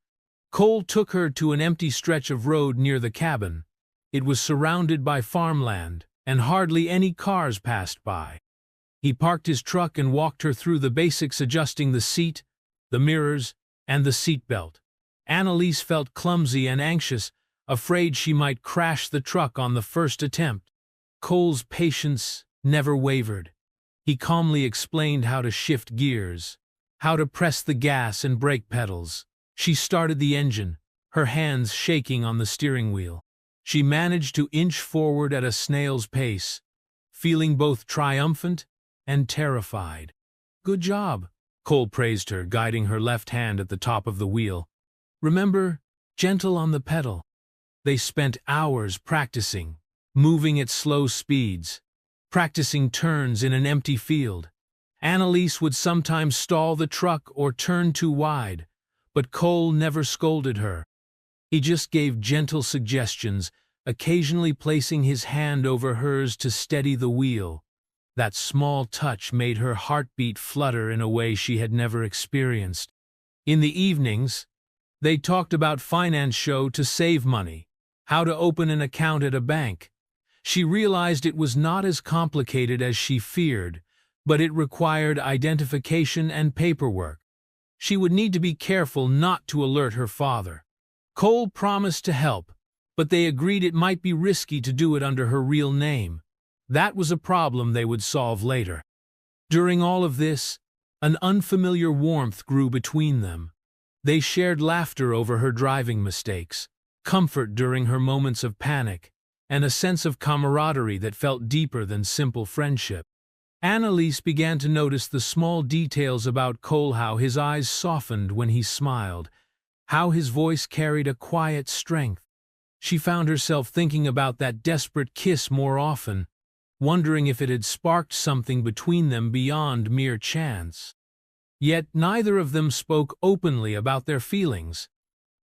Cole took her to an empty stretch of road near the cabin. It was surrounded by farmland, and hardly any cars passed by. He parked his truck and walked her through the basics, adjusting the seat, the mirrors, and the seatbelt. Annalise felt clumsy and anxious, afraid she might crash the truck on the first attempt. Cole's patience never wavered. He calmly explained how to shift gears, how to press the gas and brake pedals. She started the engine, her hands shaking on the steering wheel. She managed to inch forward at a snail's pace, feeling both triumphant and terrified. "Good job," Cole praised her, guiding her left hand at the top of the wheel. "Remember, gentle on the pedal." They spent hours practicing, moving at slow speeds, practicing turns in an empty field. Annalise would sometimes stall the truck or turn too wide, but Cole never scolded her. He just gave gentle suggestions, occasionally placing his hand over hers to steady the wheel. That small touch made her heartbeat flutter in a way she had never experienced. In the evenings, they talked about finance show to save money, how to open an account at a bank. She realized it was not as complicated as she feared, but it required identification and paperwork. She would need to be careful not to alert her father. Cole promised to help, but they agreed it might be risky to do it under her real name. That was a problem they would solve later. During all of this, an unfamiliar warmth grew between them. They shared laughter over her driving mistakes, comfort during her moments of panic, and a sense of camaraderie that felt deeper than simple friendship. Annalise began to notice the small details about Cole, how his eyes softened when he smiled, how his voice carried a quiet strength. She found herself thinking about that desperate kiss more often, wondering if it had sparked something between them beyond mere chance. Yet neither of them spoke openly about their feelings.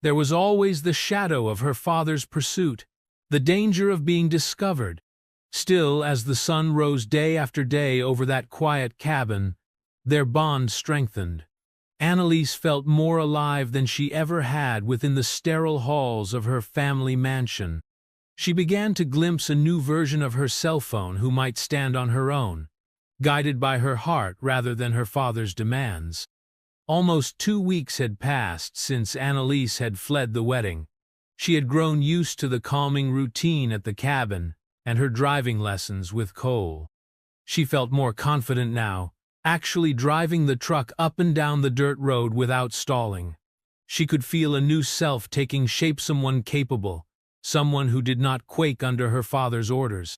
There was always the shadow of her father's pursuit, the danger of being discovered. Still, as the sun rose day after day over that quiet cabin, their bond strengthened. Annalise felt more alive than she ever had within the sterile halls of her family mansion. She began to glimpse a new version of her cell phone who might stand on her own, guided by her heart rather than her father's demands. Almost 2 weeks had passed since Annalise had fled the wedding. She had grown used to the calming routine at the cabin and her driving lessons with Cole. She felt more confident now, actually driving the truck up and down the dirt road without stalling. She could feel a new self taking shape, someone capable, someone who did not quake under her father's orders.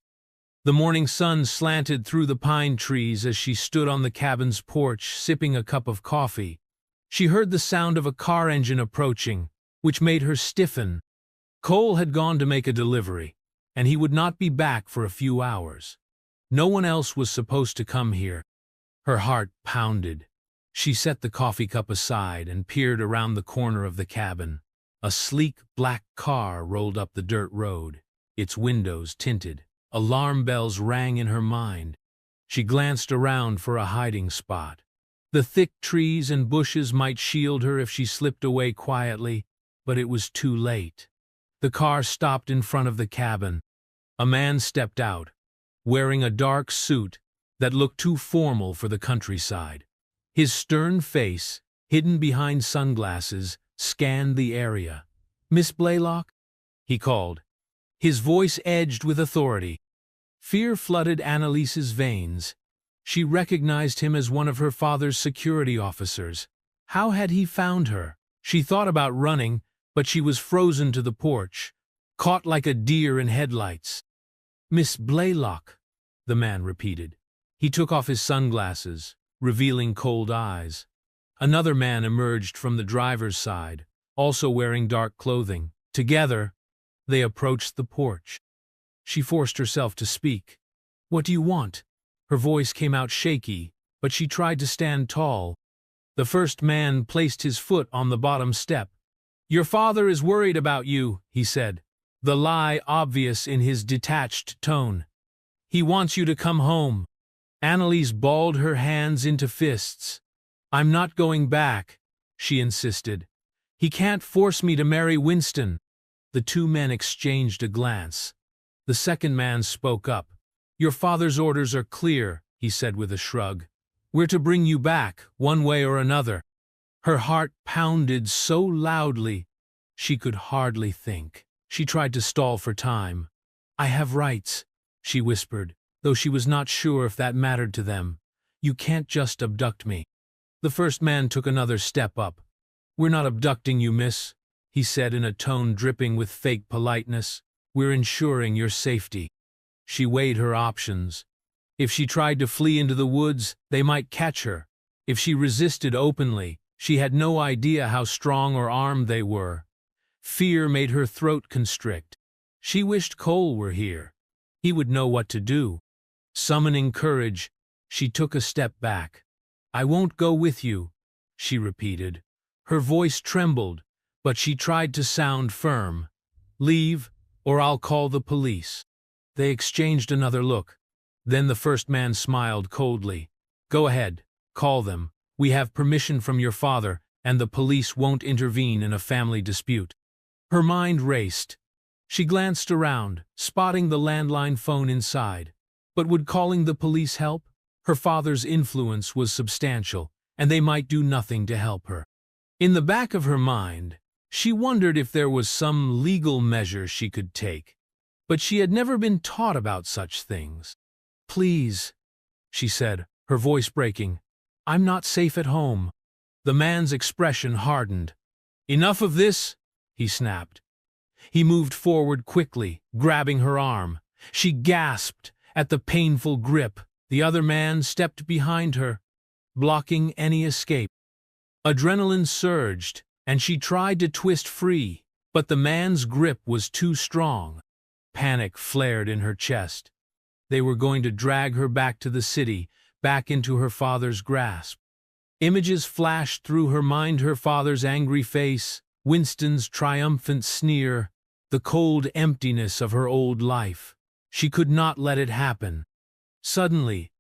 The morning sun slanted through the pine trees as she stood on the cabin's porch, sipping a cup of coffee. She heard the sound of a car engine approaching, which made her stiffen. Cole had gone to make a delivery, and he would not be back for a few hours. No one else was supposed to come here. Her heart pounded. She set the coffee cup aside and peered around the corner of the cabin. A sleek black car rolled up the dirt road, its windows tinted. Alarm bells rang in her mind. She glanced around for a hiding spot. The thick trees and bushes might shield her if she slipped away quietly, but it was too late. The car stopped in front of the cabin. A man stepped out, wearing a dark suit that looked too formal for the countryside. His stern face, hidden behind sunglasses, scanned the area. "Miss Blaylock?" he called. His voice edged with authority. Fear flooded Annalise's veins. She recognized him as one of her father's security officers. How had he found her? She thought about running, but she was frozen to the porch, caught like a deer in headlights. "Miss Blaylock," the man repeated. He took off his sunglasses, revealing cold eyes. Another man emerged from the driver's side, also wearing dark clothing. Together, they approached the porch. She forced herself to speak. "What do you want?" Her voice came out shaky, but she tried to stand tall. The first man placed his foot on the bottom step. "Your father is worried about you," he said, the lie obvious in his detached tone. "He wants you to come home." Annalise balled her hands into fists. "I'm not going back," she insisted. "He can't force me to marry Winston." The two men exchanged a glance. The second man spoke up. "Your father's orders are clear," he said with a shrug. "We're to bring you back, one way or another." Her heart pounded so loudly she could hardly think. She tried to stall for time. "I have rights," she whispered, though she was not sure if that mattered to them. "You can't just abduct me." The first man took another step up. "We're not abducting you, miss," he said in a tone dripping with fake politeness. "We're ensuring your safety." She weighed her options. If she tried to flee into the woods, they might catch her. If she resisted openly, she had no idea how strong or armed they were. Fear made her throat constrict. She wished Cole were here. He would know what to do. Summoning courage, she took a step back. "I won't go with you," she repeated. Her voice trembled, but she tried to sound firm. "Leave, or I'll call the police." They exchanged another look. Then the first man smiled coldly. "Go ahead, call them. We have permission from your father, and the police won't intervene in a family dispute." Her mind raced. She glanced around, spotting the landline phone inside. But would calling the police help? Her father's influence was substantial, and they might do nothing to help her. In the back of her mind, she wondered if there was some legal measure she could take. But she had never been taught about such things. "Please," she said, her voice breaking. "I'm not safe at home." The man's expression hardened. "Enough of this," he snapped. He moved forward quickly, grabbing her arm. She gasped at the painful grip. The other man stepped behind her, blocking any escape. Adrenaline surged, and she tried to twist free, but the man's grip was too strong. Panic flared in her chest. They were going to drag her back to the city, back into her father's grasp. Images flashed through her mind: her father's angry face, Winston's triumphant sneer, the cold emptiness of her old life. She could not let it happen. Suddenly,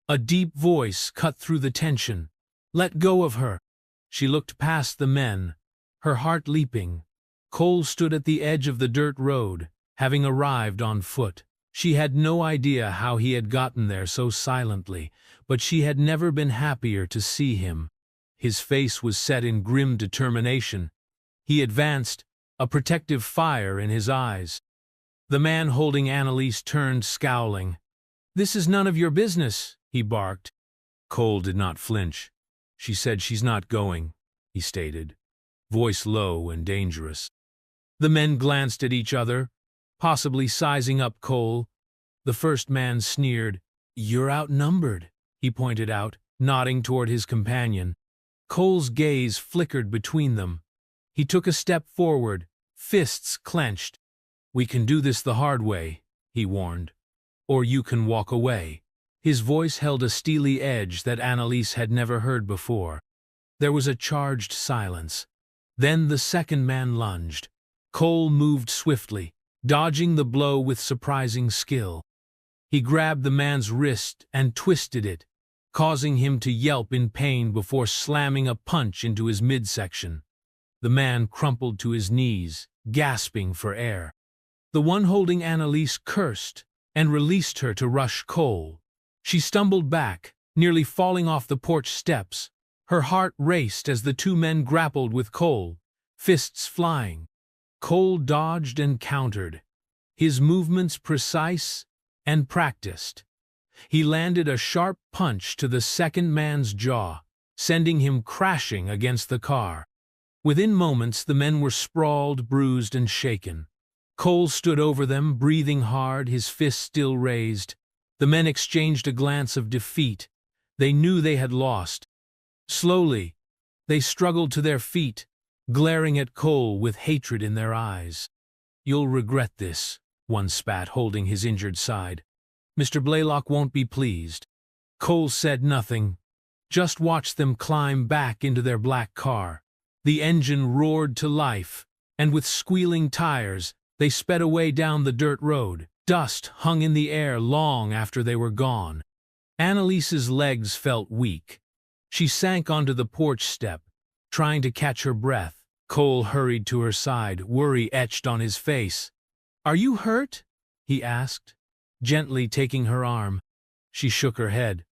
a deep voice cut through the tension. "Let go of her." She looked past the men, her heart leaping. Cole stood at the edge of the dirt road, having arrived on foot. She had no idea how he had gotten there so silently, but she had never been happier to see him. His face was set in grim determination. He advanced, a protective fire in his eyes. The man holding Annalise turned, scowling. "This is none of your business," he barked. Cole did not flinch. "She said she's not going," he stated, voice low and dangerous. The men glanced at each other, possibly sizing up Cole. The first man sneered. "You're outnumbered," he pointed out, nodding toward his companion. Cole's gaze flickered between them. He took a step forward, fists clenched. "We can do this the hard way," he warned. "Or you can walk away." His voice held a steely edge that Annalise had never heard before. There was a charged silence. Then the second man lunged. Cole moved swiftly, dodging the blow with surprising skill. He grabbed the man's wrist and twisted it, causing him to yelp in pain before slamming a punch into his midsection. The man crumpled to his knees, gasping for air. The one holding Annalise cursed and released her to rush Cole. She stumbled back, nearly falling off the porch steps. Her heart raced as the two men grappled with Cole, fists flying. Cole dodged and countered, his movements precise and practiced. He landed a sharp punch to the second man's jaw, sending him crashing against the car. Within moments, the men were sprawled, bruised, and shaken. Cole stood over them, breathing hard, his fists still raised. The men exchanged a glance of defeat. They knew they had lost. Slowly, they struggled to their feet, glaring at Cole with hatred in their eyes. "You'll regret this," one spat, holding his injured side. "Mr. Blaylock won't be pleased." Cole said nothing, just watched them climb back into their black car. The engine roared to life, and with squealing tires, they sped away down the dirt road. Dust hung in the air long after they were gone. Annalise's legs felt weak. She sank onto the porch step, trying to catch her breath. Cole hurried to her side, worry etched on his face. "Are you hurt?" he asked, gently taking her arm. She shook her head.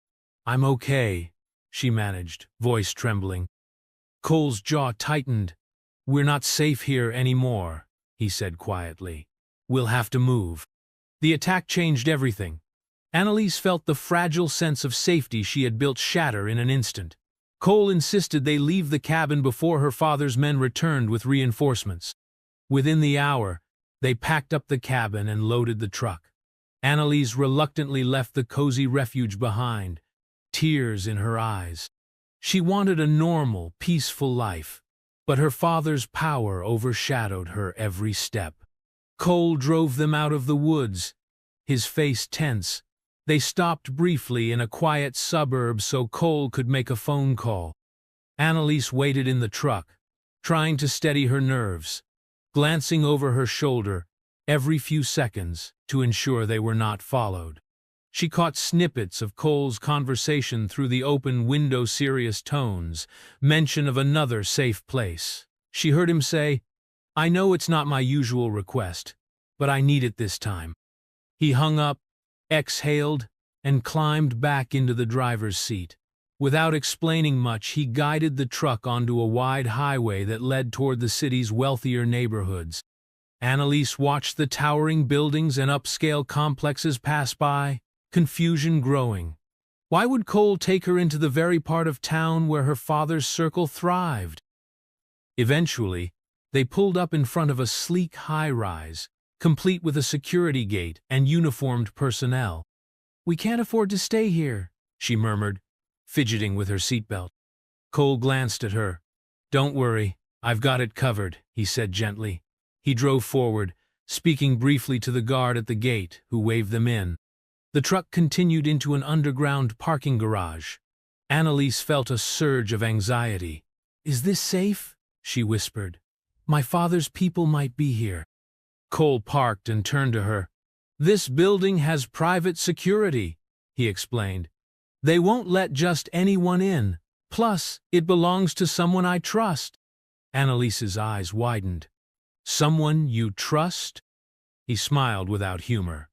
"I'm okay," she managed, voice trembling. Cole's jaw tightened. "We're not safe here anymore," he said quietly. "We'll have to move." The attack changed everything. Annalise felt the fragile sense of safety she had built shatter in an instant. Cole insisted they leave the cabin before her father's men returned with reinforcements. Within the hour, they packed up the cabin and loaded the truck. Annalise reluctantly left the cozy refuge behind, tears in her eyes. She wanted a normal, peaceful life, but her father's power overshadowed her every step. Cole drove them out of the woods, his face tense. They stopped briefly in a quiet suburb so Cole could make a phone call. Annalise waited in the truck, trying to steady her nerves, glancing over her shoulder every few seconds to ensure they were not followed. She caught snippets of Cole's conversation through the open window, serious tones, mention of another safe place. She heard him say, "I know it's not my usual request, but I need it this time." He hung up, exhaled, and climbed back into the driver's seat. Without explaining much, he guided the truck onto a wide highway that led toward the city's wealthier neighborhoods. Annalise watched the towering buildings and upscale complexes pass by, confusion growing. Why would Cole take her into the very part of town where her father's circle thrived? Eventually, they pulled up in front of a sleek high-rise, complete with a security gate and uniformed personnel. "We can't afford to stay here," she murmured, fidgeting with her seatbelt. Cole glanced at her. "Don't worry, I've got it covered," he said gently. He drove forward, speaking briefly to the guard at the gate, who waved them in. The truck continued into an underground parking garage. Annalise felt a surge of anxiety. "Is this safe?" she whispered. "My father's people might be here." Cole parked and turned to her. "This building has private security," he explained. "They won't let just anyone in. Plus, it belongs to someone I trust." Annalise's eyes widened. "Someone you trust?" He smiled without humor.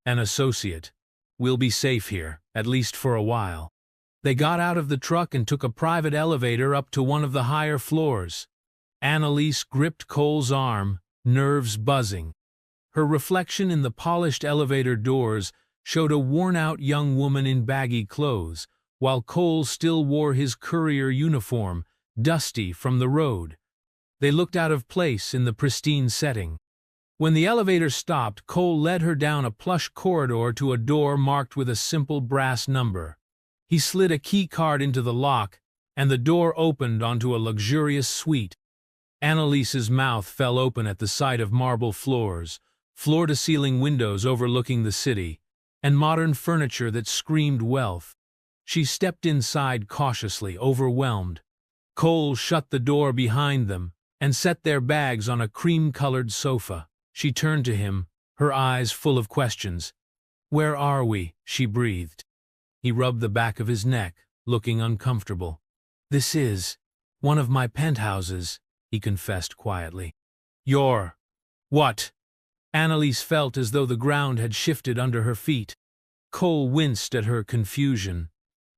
An associate. We'll be safe here, at least for a while. They got out of the truck and took a private elevator up to one of the higher floors. Annalise gripped Cole's arm, nerves buzzing. Her reflection in the polished elevator doors showed a worn-out young woman in baggy clothes, while Cole still wore his courier uniform, dusty from the road. They looked out of place in the pristine setting. When the elevator stopped, Cole led her down a plush corridor to a door marked with a simple brass number. He slid a key card into the lock, and the door opened onto a luxurious suite. Annalise's mouth fell open at the sight of marble floors, floor-to-ceiling windows overlooking the city, and modern furniture that screamed wealth. She stepped inside cautiously, overwhelmed. Cole shut the door behind them and set their bags on a cream-colored sofa. She turned to him, her eyes full of questions. "Where are we?" she breathed. He rubbed the back of his neck, looking uncomfortable. "This is one of my penthouses," he confessed quietly. "Your what?" Annalise felt as though the ground had shifted under her feet. Cole winced at her confusion.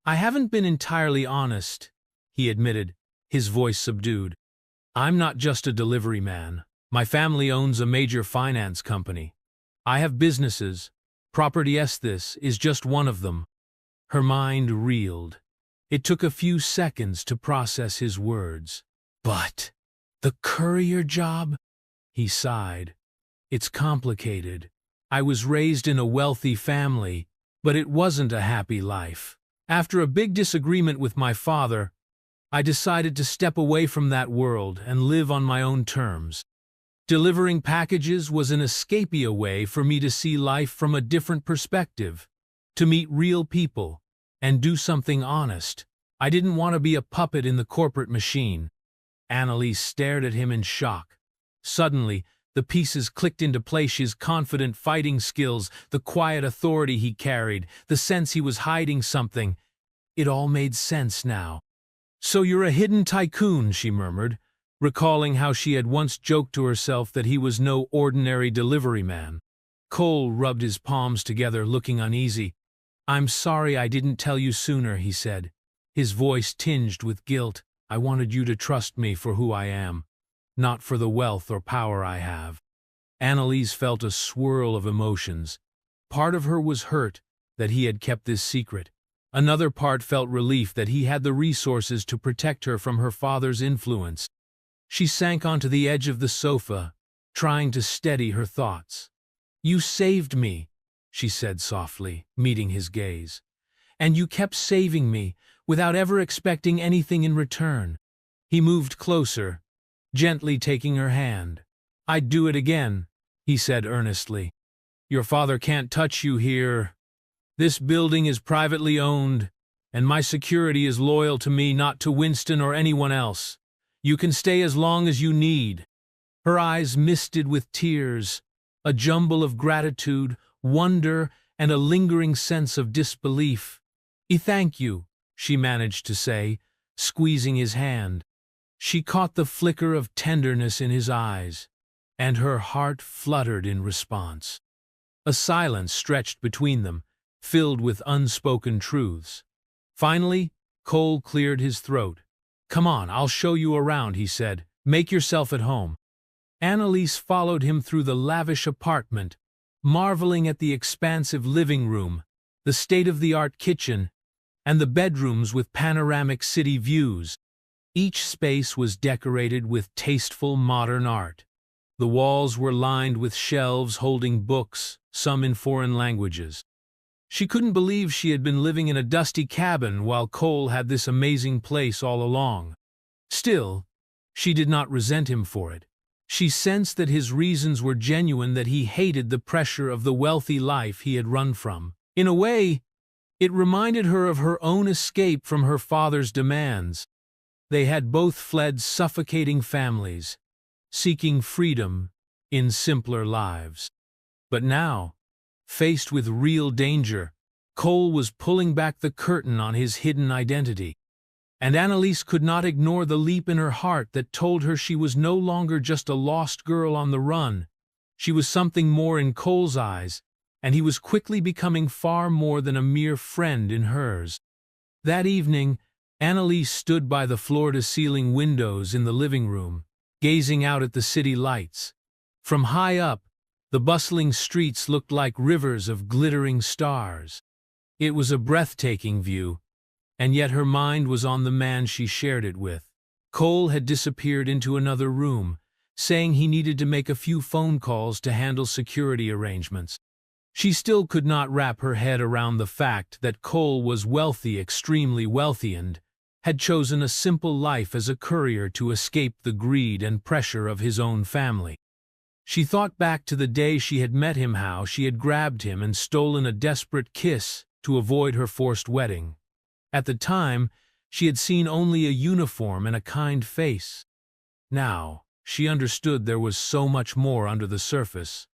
"I haven't been entirely honest," he admitted, his voice subdued. "I'm not just a delivery man. My family owns a major finance company. I have businesses. Property This is just one of them." Her mind reeled. It took a few seconds to process his words. "But the courier job?" He sighed. "It's complicated. I was raised in a wealthy family, but it wasn't a happy life. After a big disagreement with my father, I decided to step away from that world and live on my own terms. Delivering packages was an escapee way for me to see life from a different perspective, to meet real people, and do something honest. I didn't want to be a puppet in the corporate machine." Annalise stared at him in shock. Suddenly, the pieces clicked into place: his confident fighting skills, the quiet authority he carried, the sense he was hiding something. It all made sense now. "So you're a hidden tycoon," she murmured, recalling how she had once joked to herself that he was no ordinary delivery man. Cole rubbed his palms together, looking uneasy. "I'm sorry I didn't tell you sooner," he said, his voice tinged with guilt. "I wanted you to trust me for who I am, not for the wealth or power I have." Annalise felt a swirl of emotions. Part of her was hurt that he had kept this secret. Another part felt relief that he had the resources to protect her from her father's influence. She sank onto the edge of the sofa, trying to steady her thoughts. "You saved me," she said softly, meeting his gaze. "And you kept saving me, without ever expecting anything in return." He moved closer, gently taking her hand. "I'd do it again," he said earnestly. "Your father can't touch you here. This building is privately owned, and my security is loyal to me, not to Winston or anyone else. You can stay as long as you need." Her eyes misted with tears, a jumble of gratitude, wonder, and a lingering sense of disbelief. Thank you," she managed to say, squeezing his hand. She caught the flicker of tenderness in his eyes, and her heart fluttered in response. A silence stretched between them, filled with unspoken truths. Finally, Cole cleared his throat. "Come on, I'll show you around," he said. "Make yourself at home." Annalise followed him through the lavish apartment, marveling at the expansive living room, the state-of-the-art kitchen, and the bedrooms with panoramic city views. Each space was decorated with tasteful modern art. The walls were lined with shelves holding books, some in foreign languages. She couldn't believe she had been living in a dusty cabin while Cole had this amazing place all along. Still, she did not resent him for it. She sensed that his reasons were genuine, that he hated the pressure of the wealthy life he had run from. In a way, it reminded her of her own escape from her father's demands. They had both fled suffocating families, seeking freedom in simpler lives. But now, faced with real danger, Cole was pulling back the curtain on his hidden identity. And Annalise could not ignore the leap in her heart that told her she was no longer just a lost girl on the run. She was something more in Cole's eyes, and he was quickly becoming far more than a mere friend in hers. That evening, Annalise stood by the floor-to-ceiling windows in the living room, gazing out at the city lights. From high up, the bustling streets looked like rivers of glittering stars. It was a breathtaking view, and yet her mind was on the man she shared it with. Cole had disappeared into another room, saying he needed to make a few phone calls to handle security arrangements. She still could not wrap her head around the fact that Cole was wealthy, extremely wealthy, and had chosen a simple life as a courier to escape the greed and pressure of his own family. She thought back to the day she had met him, how she had grabbed him and stolen a desperate kiss to avoid her forced wedding. At the time, she had seen only a uniform and a kind face. Now, she understood there was so much more under the surface.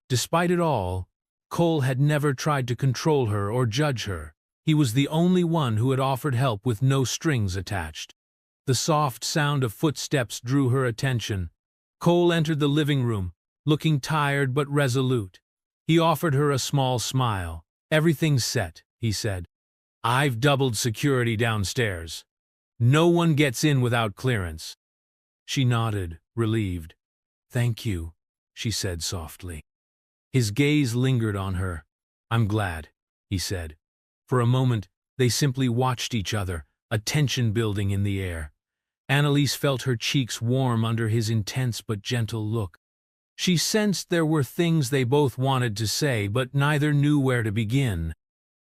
Despite it all, Cole had never tried to control her or judge her. He was the only one who had offered help with no strings attached. The soft sound of footsteps drew her attention. Cole entered the living room, looking tired but resolute. He offered her a small smile. "Everything's set," he said. "I've doubled security downstairs. No one gets in without clearance." She nodded, relieved. "Thank you," she said softly. His gaze lingered on her. "I'm glad," he said. For a moment, they simply watched each other, a tension building in the air. Annalise felt her cheeks warm under his intense but gentle look. She sensed there were things they both wanted to say, but neither knew where to begin.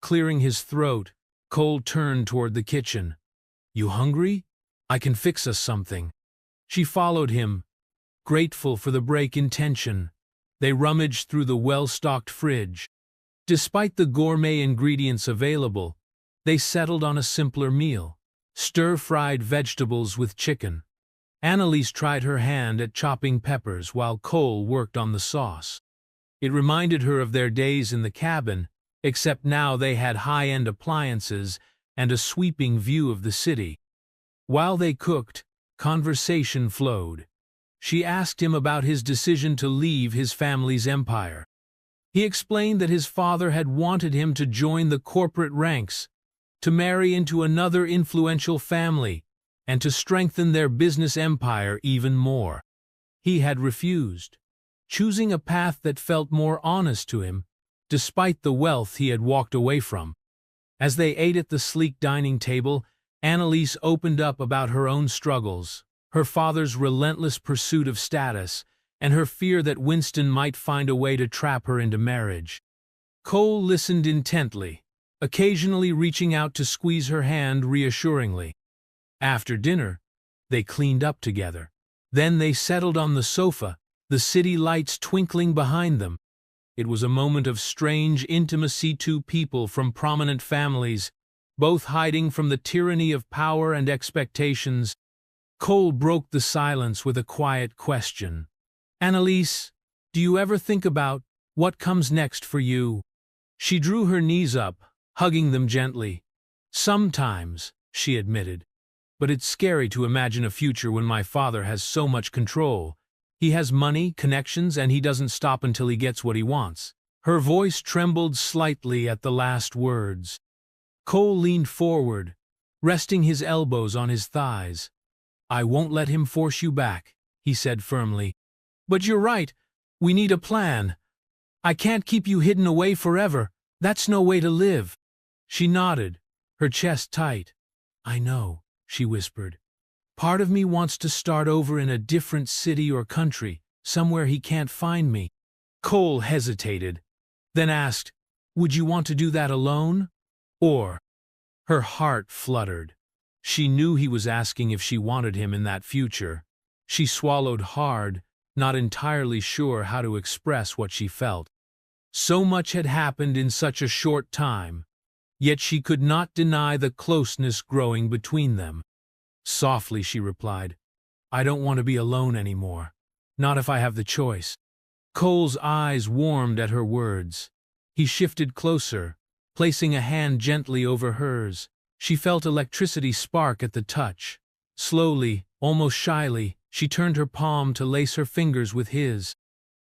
Clearing his throat, Cole turned toward the kitchen. "You hungry? I can fix us something." She followed him, grateful for the break in tension. They rummaged through the well-stocked fridge. Despite the gourmet ingredients available, they settled on a simpler meal: stir-fried vegetables with chicken. Annalise tried her hand at chopping peppers while Cole worked on the sauce. It reminded her of their days in the cabin, except now they had high-end appliances and a sweeping view of the city. While they cooked, conversation flowed. She asked him about his decision to leave his family's empire. He explained that his father had wanted him to join the corporate ranks, to marry into another influential family, and to strengthen their business empire even more. He had refused, choosing a path that felt more honest to him, despite the wealth he had walked away from. As they ate at the sleek dining table, Annalise opened up about her own struggles, her father's relentless pursuit of status, and her fear that Winston might find a way to trap her into marriage. Cole listened intently, occasionally reaching out to squeeze her hand reassuringly. After dinner, they cleaned up together. Then they settled on the sofa, the city lights twinkling behind them. It was a moment of strange intimacy, two people from prominent families, both hiding from the tyranny of power and expectations. Cole broke the silence with a quiet question. "Annalise, do you ever think about what comes next for you?" She drew her knees up, hugging them gently. "Sometimes," she admitted. "But it's scary to imagine a future when my father has so much control. He has money, connections, and he doesn't stop until he gets what he wants." Her voice trembled slightly at the last words. Cole leaned forward, resting his elbows on his thighs. "I won't let him force you back," he said firmly. "But you're right. We need a plan. I can't keep you hidden away forever. That's no way to live." She nodded, her chest tight. "I know," she whispered. "Part of me wants to start over in a different city or country, somewhere he can't find me." Cole hesitated, then asked, "Would you want to do that alone? Or—" Her heart fluttered. She knew he was asking if she wanted him in that future. She swallowed hard, not entirely sure how to express what she felt. So much had happened in such a short time, yet she could not deny the closeness growing between them. Softly she replied, "I don't want to be alone anymore. Not if I have the choice." Cole's eyes warmed at her words. He shifted closer, placing a hand gently over hers. She felt electricity spark at the touch. Slowly, almost shyly, she turned her palm to lace her fingers with his.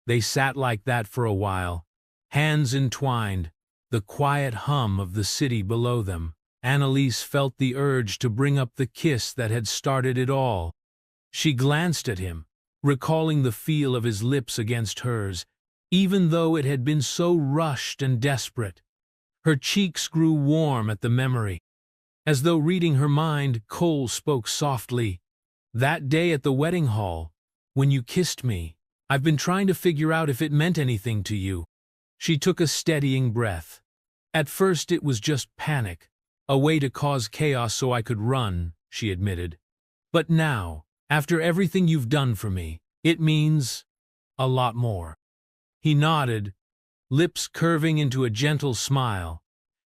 They sat like that for a while, hands entwined, the quiet hum of the city below them. Annalise felt the urge to bring up the kiss that had started it all. She glanced at him, recalling the feel of his lips against hers, even though it had been so rushed and desperate. Her cheeks grew warm at the memory. As though reading her mind, Cole spoke softly. "That day at the wedding hall, when you kissed me, I've been trying to figure out if it meant anything to you." She took a steadying breath. "At first it was just panic, a way to cause chaos so I could run," she admitted. "But now, after everything you've done for me, it means a lot more." He nodded, lips curving into a gentle smile.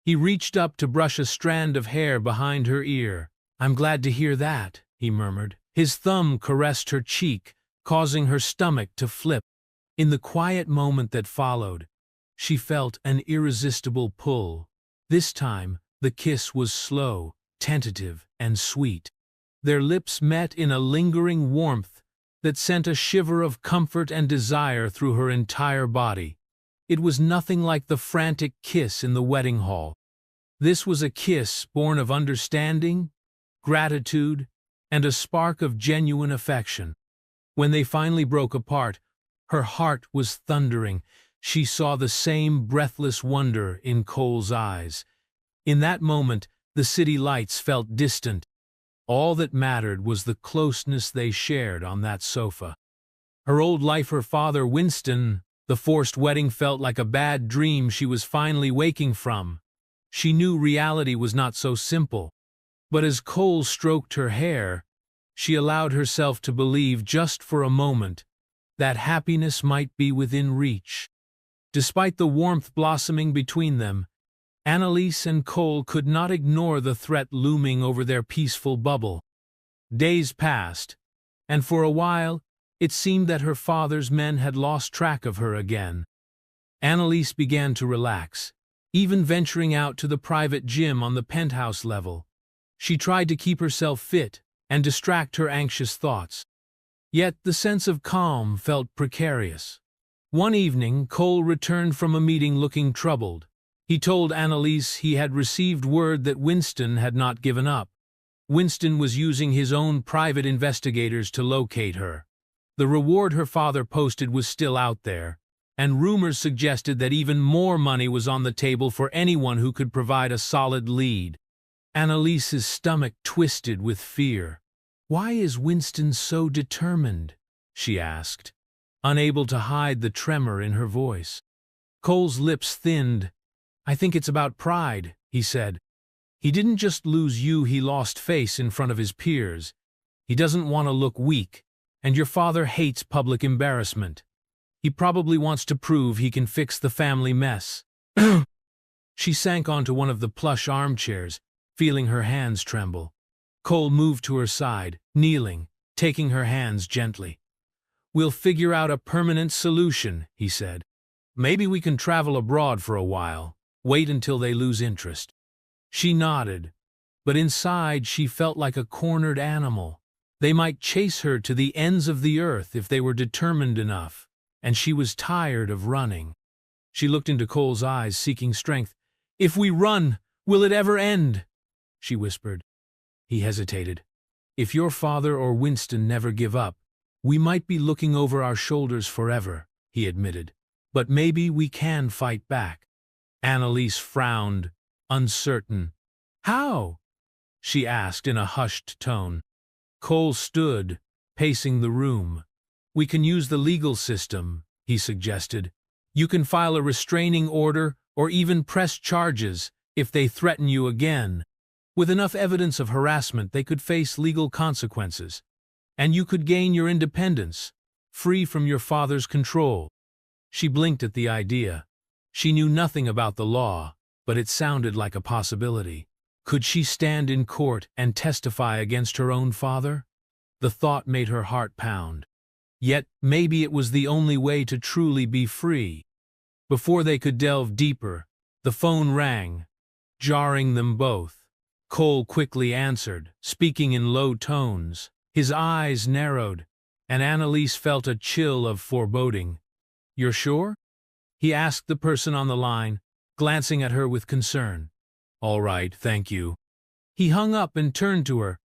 He reached up to brush a strand of hair behind her ear. "I'm glad to hear that," he murmured. His thumb caressed her cheek, causing her stomach to flip. In the quiet moment that followed, she felt an irresistible pull. This time, the kiss was slow, tentative, and sweet. Their lips met in a lingering warmth that sent a shiver of comfort and desire through her entire body. It was nothing like the frantic kiss in the wedding hall. This was a kiss born of understanding, gratitude, and a spark of genuine affection. When they finally broke apart, her heart was thundering. She saw the same breathless wonder in Cole's eyes. In that moment, the city lights felt distant. All that mattered was the closeness they shared on that sofa. Her old lifer father, Winston, the forced wedding felt like a bad dream she was finally waking from. She knew reality was not so simple. But as Cole stroked her hair, she allowed herself to believe just for a moment that happiness might be within reach. Despite the warmth blossoming between them, Annalise and Cole could not ignore the threat looming over their peaceful bubble. Days passed, and for a while, it seemed that her father's men had lost track of her again. Annalise began to relax, even venturing out to the private gym on the penthouse level. She tried to keep herself fit and distract her anxious thoughts. Yet the sense of calm felt precarious. One evening, Cole returned from a meeting looking troubled. He told Annalise he had received word that Winston had not given up. Winston was using his own private investigators to locate her. The reward her father posted was still out there, and rumors suggested that even more money was on the table for anyone who could provide a solid lead. Annalise's stomach twisted with fear. "Why is Winston so determined?" she asked, unable to hide the tremor in her voice. Cole's lips thinned. "I think it's about pride," he said. "He didn't just lose you, he lost face in front of his peers. He doesn't want to look weak, and your father hates public embarrassment. He probably wants to prove he can fix the family mess." She sank onto one of the plush armchairs, feeling her hands tremble. Cole moved to her side, kneeling, taking her hands gently. "We'll figure out a permanent solution," he said. "Maybe we can travel abroad for a while, wait until they lose interest." She nodded, but inside she felt like a cornered animal. They might chase her to the ends of the earth if they were determined enough, and she was tired of running. She looked into Cole's eyes, seeking strength. "If we run, will it ever end?" she whispered. He hesitated. "If your father or Winston never give up, we might be looking over our shoulders forever," he admitted. "But maybe we can fight back." Annalise frowned, uncertain. "How?" she asked in a hushed tone. Cole stood, pacing the room. "We can use the legal system," he suggested. "You can file a restraining order or even press charges if they threaten you again. With enough evidence of harassment, they could face legal consequences. And you could gain your independence, free from your father's control." She blinked at the idea. She knew nothing about the law, but it sounded like a possibility. Could she stand in court and testify against her own father? The thought made her heart pound. Yet maybe it was the only way to truly be free. Before they could delve deeper, the phone rang, jarring them both. Cole quickly answered, speaking in low tones. His eyes narrowed, and Annalise felt a chill of foreboding. You're sure? He asked the person on the line, glancing at her with concern. All right, thank you. He hung up and turned to her.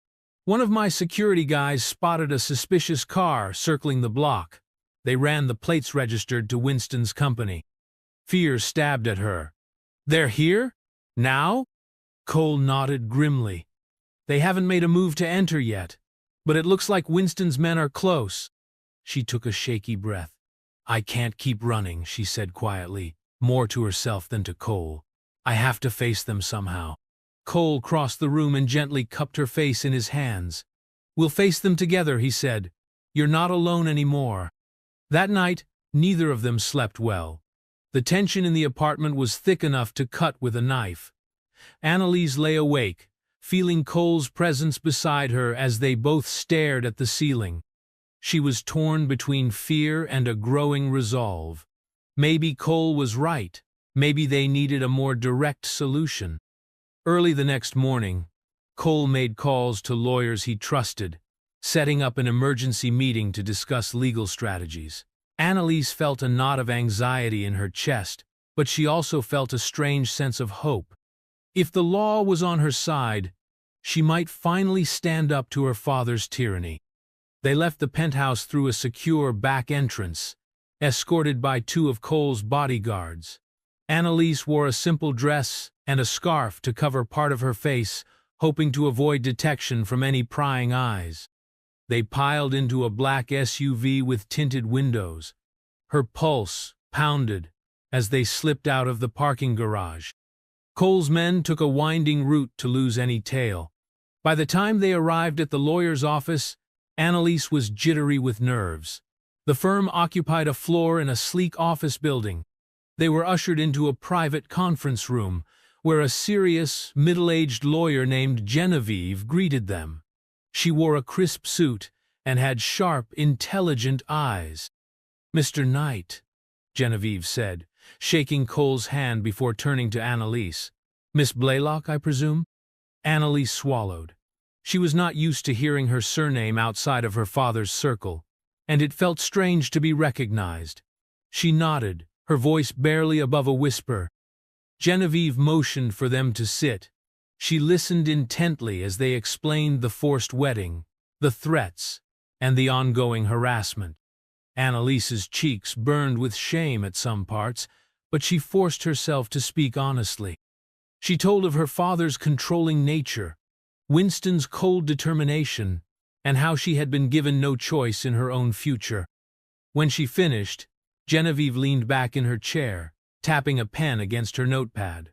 One of my security guys spotted a suspicious car circling the block. They ran the plates registered to Winston's company. Fear stabbed at her. They're here? Now? Cole nodded grimly. They haven't made a move to enter yet, but it looks like Winston's men are close. She took a shaky breath. I can't keep running, she said quietly, more to herself than to Cole. I have to face them somehow. Cole crossed the room and gently cupped her face in his hands. We'll face them together, he said. You're not alone anymore. That night, neither of them slept well. The tension in the apartment was thick enough to cut with a knife. Annalise lay awake, feeling Cole's presence beside her as they both stared at the ceiling. She was torn between fear and a growing resolve. Maybe Cole was right. Maybe they needed a more direct solution. Early the next morning, Cole made calls to lawyers he trusted, setting up an emergency meeting to discuss legal strategies. Annalise felt a knot of anxiety in her chest, but she also felt a strange sense of hope. If the law was on her side, she might finally stand up to her father's tyranny. They left the penthouse through a secure back entrance, escorted by two of Cole's bodyguards. Annalise wore a simple dress and a scarf to cover part of her face, hoping to avoid detection from any prying eyes. They piled into a black SUV with tinted windows. Her pulse pounded as they slipped out of the parking garage. Cole's men took a winding route to lose any tail. By the time they arrived at the lawyer's office, Annalise was jittery with nerves. The firm occupied a floor in a sleek office building. They were ushered into a private conference room, where a serious, middle-aged lawyer named Genevieve greeted them. She wore a crisp suit and had sharp, intelligent eyes. Mr. Knight, Genevieve said, shaking Cole's hand before turning to Annalise. Miss Blaylock, I presume? Annalise swallowed. She was not used to hearing her surname outside of her father's circle, and it felt strange to be recognized. She nodded, her voice barely above a whisper. Genevieve motioned for them to sit. She listened intently as they explained the forced wedding, the threats, and the ongoing harassment. Annalise's cheeks burned with shame at some parts, but she forced herself to speak honestly. She told of her father's controlling nature, Winston's cold determination, and how she had been given no choice in her own future. When she finished, Genevieve leaned back in her chair, tapping a pen against her notepad.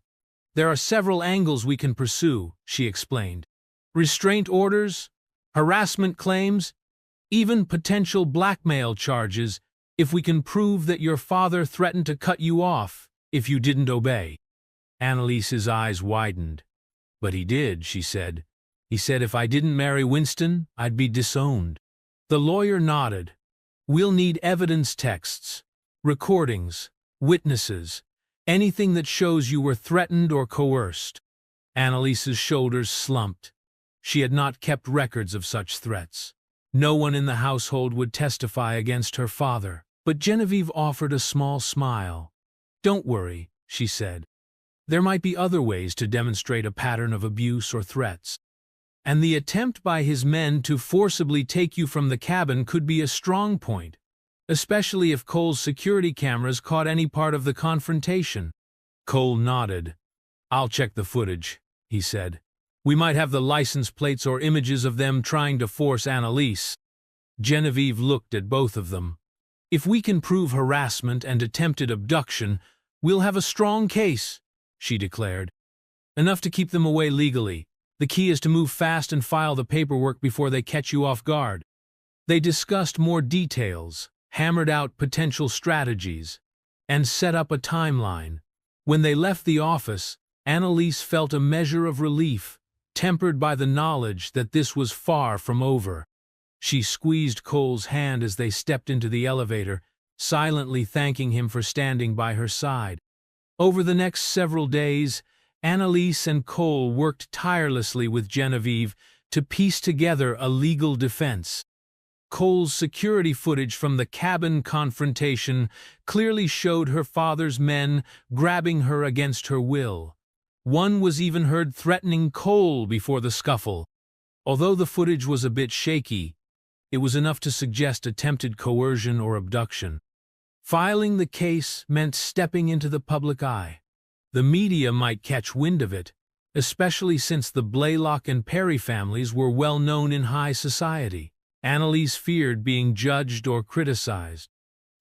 There are several angles we can pursue, she explained. Restraint orders, harassment claims, even potential blackmail charges if we can prove that your father threatened to cut you off if you didn't obey. Annalise's eyes widened. But he did, she said. He said if I didn't marry Winston, I'd be disowned. The lawyer nodded. We'll need evidence texts, recordings, witnesses, anything that shows you were threatened or coerced. Annalise's shoulders slumped. She had not kept records of such threats. No one in the household would testify against her father, but Genevieve offered a small smile. Don't worry, she said. There might be other ways to demonstrate a pattern of abuse or threats. And the attempt by his men to forcibly take you from the cabin could be a strong point, especially if Cole's security cameras caught any part of the confrontation. Cole nodded. I'll check the footage, he said. We might have the license plates or images of them trying to force Annalise. Genevieve looked at both of them. If we can prove harassment and attempted abduction, we'll have a strong case, she declared. Enough to keep them away legally. The key is to move fast and file the paperwork before they catch you off guard. They discussed more details, hammered out potential strategies, and set up a timeline. When they left the office, Annalise felt a measure of relief, tempered by the knowledge that this was far from over. She squeezed Cole's hand as they stepped into the elevator, silently thanking him for standing by her side. Over the next several days, Annalise and Cole worked tirelessly with Genevieve to piece together a legal defense. Cole's security footage from the cabin confrontation clearly showed her father's men grabbing her against her will. One was even heard threatening Cole before the scuffle. Although the footage was a bit shaky, it was enough to suggest attempted coercion or abduction. Filing the case meant stepping into the public eye. The media might catch wind of it, especially since the Blaylock and Perry families were well known in high society. Annalise feared being judged or criticized.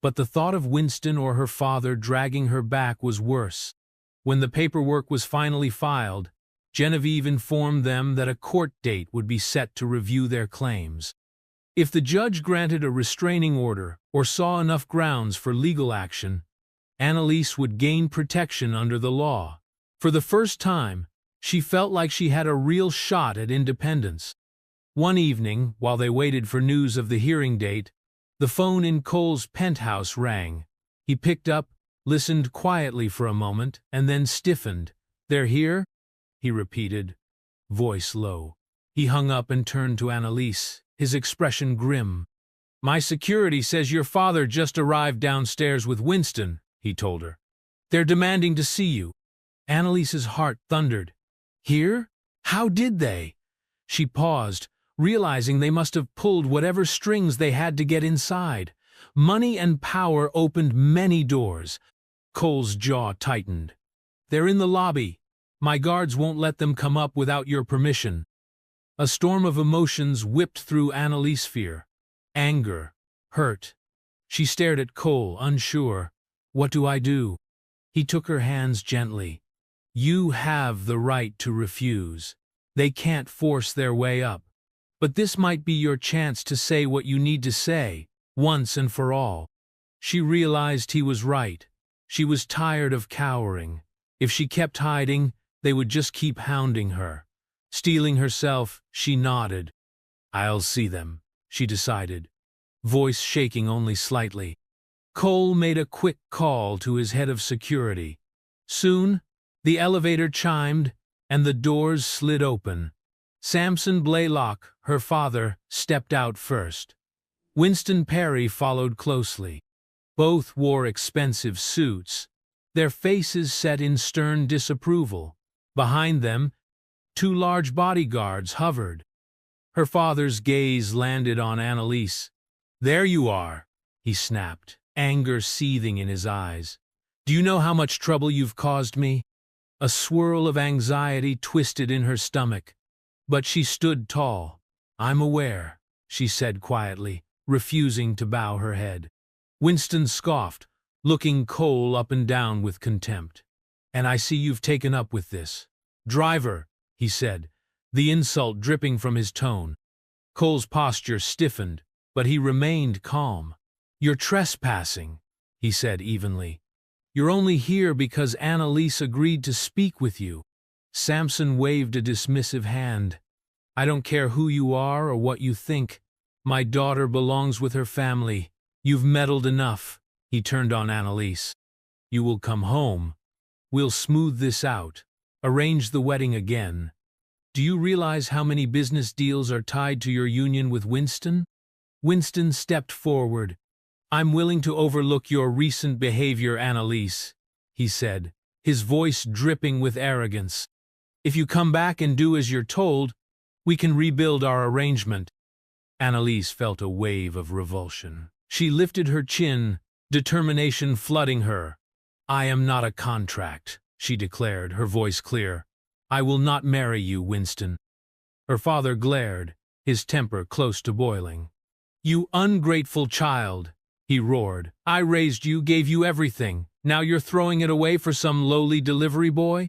But the thought of Winston or her father dragging her back was worse. When the paperwork was finally filed, Genevieve informed them that a court date would be set to review their claims. If the judge granted a restraining order or saw enough grounds for legal action, Annalise would gain protection under the law. For the first time, she felt like she had a real shot at independence. One evening, while they waited for news of the hearing date, the phone in Cole's penthouse rang. He picked up, listened quietly for a moment, and then stiffened. "They're here?" he repeated, voice low. He hung up and turned to Annalise, his expression grim. "My security says your father just arrived downstairs with Winston," he told her. "They're demanding to see you." Annalise's heart thundered. "Here? How did they?" She paused, realizing they must have pulled whatever strings they had to get inside. Money and power opened many doors. Cole's jaw tightened. "They're in the lobby. My guards won't let them come up without your permission." A storm of emotions whipped through Annalise's fear. Anger, hurt. She stared at Cole, unsure. "What do I do?" He took her hands gently. "You have the right to refuse. They can't force their way up. But this might be your chance to say what you need to say, once and for all." She realized he was right. She was tired of cowering. If she kept hiding, they would just keep hounding her. Steeling herself, she nodded. "I'll see them," she decided, voice shaking only slightly. Cole made a quick call to his head of security. Soon, the elevator chimed, and the doors slid open. Samson Blaylock, her father, stepped out first. Winston Perry followed closely. Both wore expensive suits, their faces set in stern disapproval. Behind them, two large bodyguards hovered. Her father's gaze landed on Annalise. "There you are," he snapped, anger seething in his eyes. "Do you know how much trouble you've caused me?" A swirl of anxiety twisted in her stomach. But she stood tall. "I'm aware," she said quietly, refusing to bow her head. Winston scoffed, looking Cole up and down with contempt. "And I see you've taken up with this." "Driver," he said, the insult dripping from his tone. Cole's posture stiffened, but he remained calm. "You're trespassing," he said evenly. "You're only here because Annalise agreed to speak with you." Samson waved a dismissive hand. "I don't care who you are or what you think. My daughter belongs with her family. You've meddled enough." He turned on Annalise. "You will come home. We'll smooth this out. Arrange the wedding again. Do you realize how many business deals are tied to your union with Winston?" Winston stepped forward. "I'm willing to overlook your recent behavior, Annalise," he said, his voice dripping with arrogance. "If you come back and do as you're told, we can rebuild our arrangement." Annalise felt a wave of revulsion. She lifted her chin, determination flooding her. "I am not a contract," she declared, her voice clear. "I will not marry you, Winston." Her father glared, his temper close to boiling. "You ungrateful child," he roared. "I raised you, gave you everything. Now you're throwing it away for some lowly delivery boy?"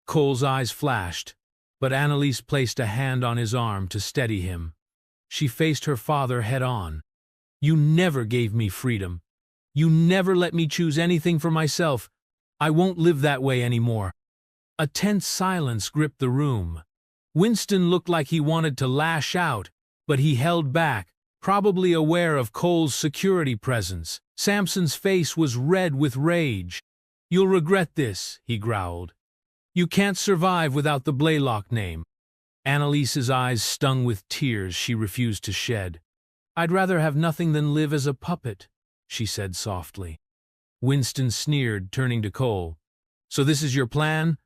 Cole's eyes flashed, but Annalise placed a hand on his arm to steady him. She faced her father head-on. "You never gave me freedom. You never let me choose anything for myself. I won't live that way anymore." A tense silence gripped the room. Winston looked like he wanted to lash out, but he held back, probably aware of Cole's security presence. Samson's face was red with rage. "You'll regret this," he growled. "You can't survive without the Blaylock name." Annalise's eyes stung with tears she refused to shed. "I'd rather have nothing than live as a puppet," she said softly. Winston sneered, turning to Cole. "So this is your plan?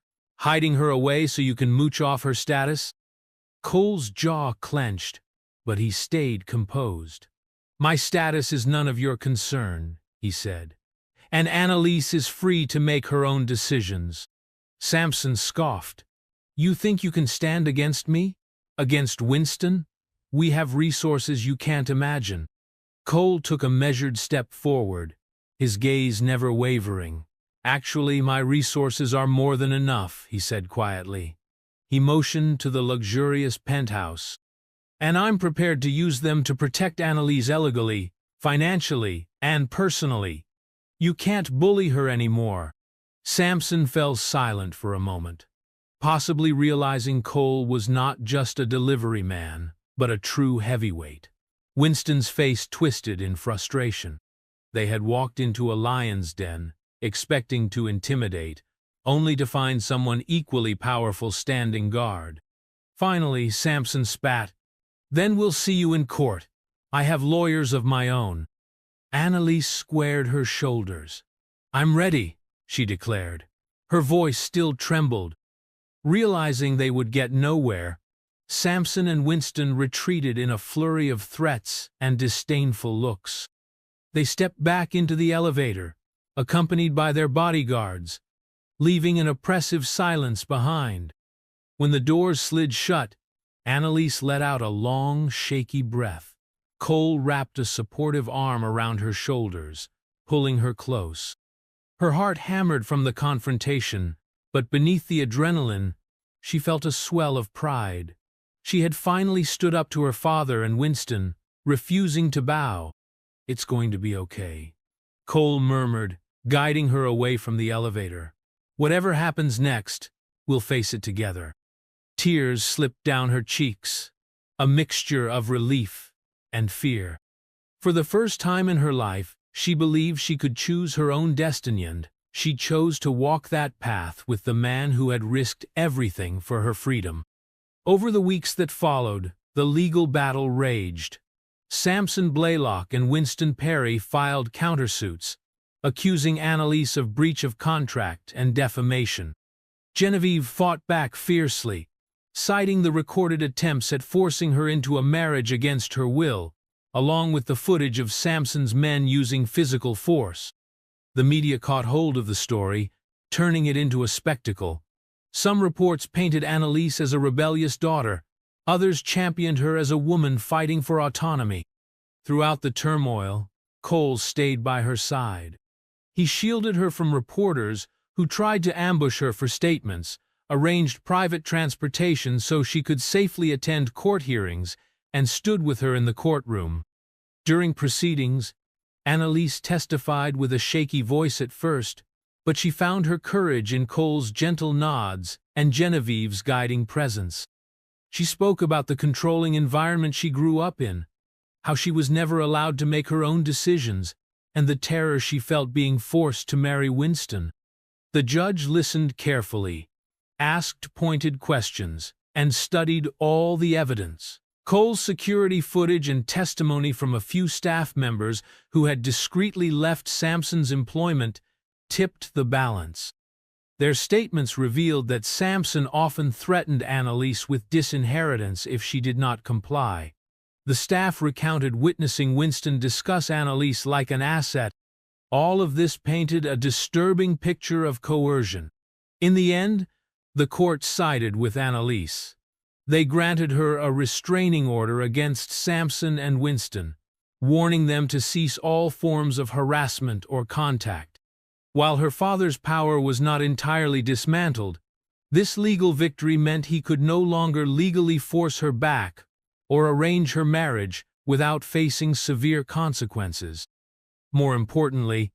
Hiding her away so you can mooch off her status?" Cole's jaw clenched, but he stayed composed. "My status is none of your concern," he said. "And Annalise is free to make her own decisions." Samson scoffed. "You think you can stand against me? Against Winston? We have resources you can't imagine." Cole took a measured step forward, his gaze never wavering. "Actually, my resources are more than enough," he said quietly. He motioned to the luxurious penthouse. "And I'm prepared to use them to protect Annalise legally, financially, and personally. You can't bully her anymore." Samson fell silent for a moment, possibly realizing Cole was not just a delivery man, but a true heavyweight. Winston's face twisted in frustration. They had walked into a lion's den, expecting to intimidate, only to find someone equally powerful standing guard. Finally, Samson spat, "Then we'll see you in court. I have lawyers of my own." Annalise squared her shoulders. "I'm ready," she declared. Her voice still trembled. Realizing they would get nowhere, Samson and Winston retreated in a flurry of threats and disdainful looks. They stepped back into the elevator, accompanied by their bodyguards, leaving an oppressive silence behind. When the doors slid shut, Annalise let out a long, shaky breath. Cole wrapped a supportive arm around her shoulders, pulling her close. Her heart hammered from the confrontation, but beneath the adrenaline, she felt a swell of pride. She had finally stood up to her father and Winston, refusing to bow. "It's going to be okay," Cole murmured, guiding her away from the elevator. "Whatever happens next, we'll face it together." Tears slipped down her cheeks, a mixture of relief and fear. For the first time in her life, she believed she could choose her own destiny, and she chose to walk that path with the man who had risked everything for her freedom. Over the weeks that followed, the legal battle raged. Samson Blaylock and Winston Perry filed countersuits, accusing Annalise of breach of contract and defamation. Genevieve fought back fiercely, citing the recorded attempts at forcing her into a marriage against her will, along with the footage of Samson's men using physical force. The media caught hold of the story, turning it into a spectacle. Some reports painted Annalise as a rebellious daughter, others championed her as a woman fighting for autonomy. Throughout the turmoil, Cole stayed by her side. He shielded her from reporters who tried to ambush her for statements, arranged private transportation so she could safely attend court hearings, and stood with her in the courtroom. During proceedings, Annalise testified with a shaky voice at first, but she found her courage in Cole's gentle nods and Genevieve's guiding presence. She spoke about the controlling environment she grew up in, how she was never allowed to make her own decisions, and the terror she felt being forced to marry Winston. The judge listened carefully, asked pointed questions, and studied all the evidence. Cole's security footage and testimony from a few staff members who had discreetly left Samson's employment tipped the balance. Their statements revealed that Samson often threatened Annalise with disinheritance if she did not comply. The staff recounted witnessing Winston discuss Annalise like an asset. All of this painted a disturbing picture of coercion. In the end, the court sided with Annalise. They granted her a restraining order against Samson and Winston, warning them to cease all forms of harassment or contact. While her father's power was not entirely dismantled, this legal victory meant he could no longer legally force her back or arrange her marriage without facing severe consequences. More importantly,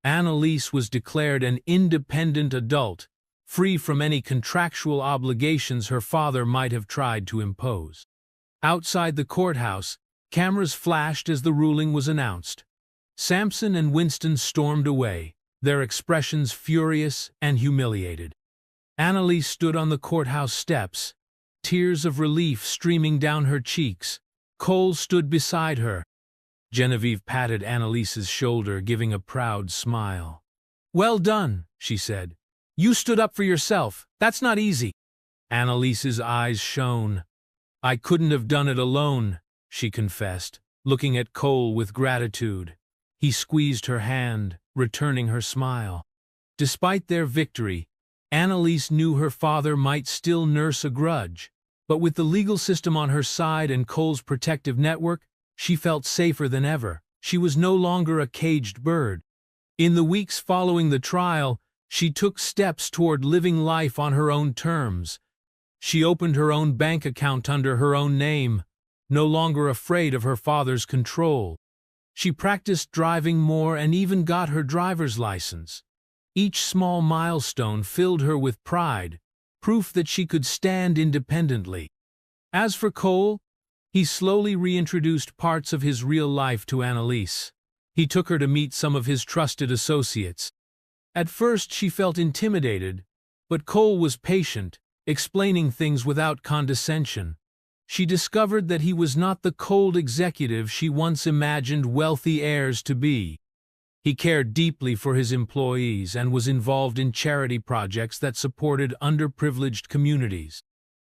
Annalise was declared an independent adult, free from any contractual obligations her father might have tried to impose. Outside the courthouse, cameras flashed as the ruling was announced. Samson and Winston stormed away, their expressions furious and humiliated. Annalise stood on the courthouse steps, tears of relief streaming down her cheeks. Cole stood beside her, Genevieve patted Annalise's shoulder, giving a proud smile. "Well done," she said. "You stood up for yourself. That's not easy." Annalise's eyes shone. "I couldn't have done it alone," she confessed, looking at Cole with gratitude. He squeezed her hand, returning her smile. Despite their victory, Annalise knew her father might still nurse a grudge, but with the legal system on her side and Cole's protective network, she felt safer than ever. She was no longer a caged bird. In the weeks following the trial, she took steps toward living life on her own terms. She opened her own bank account under her own name, no longer afraid of her father's control. She practiced driving more and even got her driver's license. Each small milestone filled her with pride, proof that she could stand independently. As for Cole, he slowly reintroduced parts of his real life to Annalise. He took her to meet some of his trusted associates. At first she felt intimidated, but Cole was patient, explaining things without condescension. She discovered that he was not the cold executive she once imagined wealthy heirs to be. He cared deeply for his employees and was involved in charity projects that supported underprivileged communities.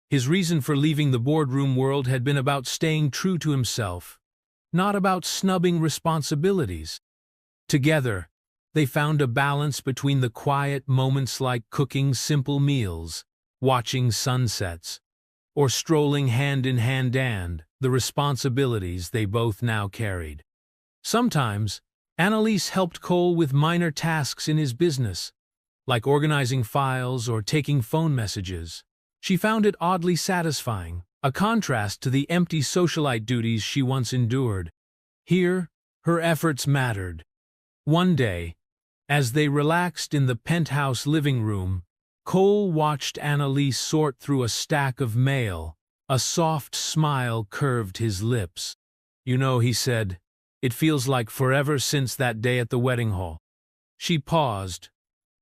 His reason for leaving the boardroom world had been about staying true to himself, not about snubbing responsibilities. Together, they found a balance between the quiet moments like cooking simple meals, watching sunsets, or strolling hand in hand and the responsibilities they both now carried. Sometimes, Annalise helped Cole with minor tasks in his business, like organizing files or taking phone messages. She found it oddly satisfying, a contrast to the empty socialite duties she once endured. Here, her efforts mattered. One day, as they relaxed in the penthouse living room, Cole watched Annalise sort through a stack of mail. A soft smile curved his lips. "You know," he said, "it feels like forever since that day at the wedding hall." She paused,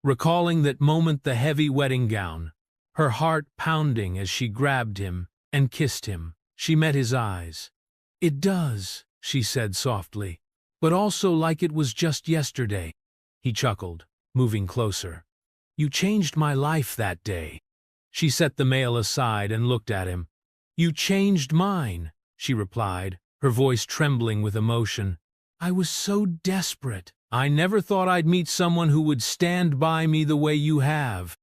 recalling that moment, the heavy wedding gown, her heart pounding as she grabbed him and kissed him. She met his eyes. "It does," she said softly, "but also like it was just yesterday." He chuckled, moving closer. "You changed my life that day." She set the mail aside and looked at him. "You changed mine," she replied, her voice trembling with emotion. "I was so desperate. I never thought I'd meet someone who would stand by me the way you have."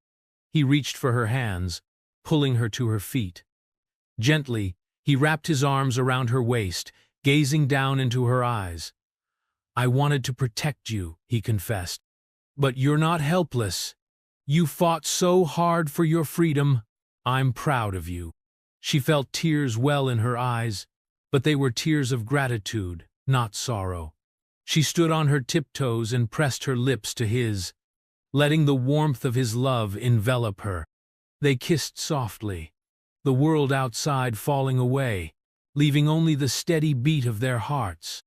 He reached for her hands, pulling her to her feet. Gently, he wrapped his arms around her waist, gazing down into her eyes. "I wanted to protect you," he confessed. "But you're not helpless. You fought so hard for your freedom. I'm proud of you." She felt tears well in her eyes, but they were tears of gratitude, not sorrow. She stood on her tiptoes and pressed her lips to his, letting the warmth of his love envelop her. They kissed softly, the world outside falling away, leaving only the steady beat of their hearts.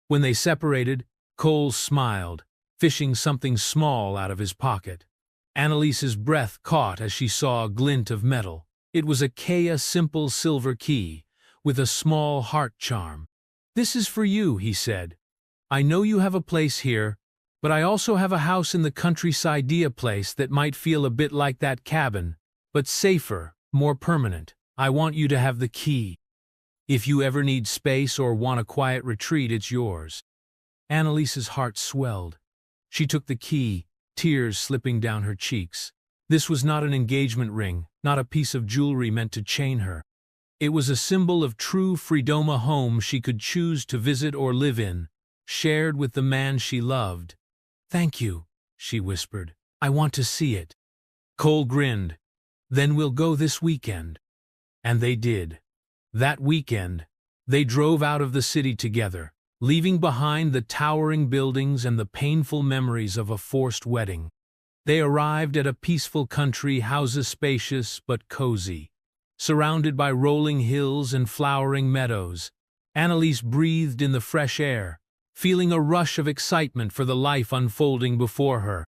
When they separated, Cole smiled, fishing something small out of his pocket. Annalise's breath caught as she saw a glint of metal. It was a simple silver key, with a small heart charm. "This is for you," he said. "I know you have a place here, but I also have a house in the countryside, a place that might feel a bit like that cabin, but safer, more permanent. I want you to have the key. If you ever need space or want a quiet retreat, it's yours." Annalise's heart swelled. She took the key, tears slipping down her cheeks. This was not an engagement ring, not a piece of jewelry meant to chain her. It was a symbol of true freedom, a home she could choose to visit or live in, shared with the man she loved. "Thank you," she whispered. "I want to see it." Cole grinned. "Then we'll go this weekend." And they did. That weekend, they drove out of the city together, leaving behind the towering buildings and the painful memories of a forced wedding. They arrived at a peaceful country, houses spacious but cozy. Surrounded by rolling hills and flowering meadows, Annalise breathed in the fresh air, feeling a rush of excitement for the life unfolding before her.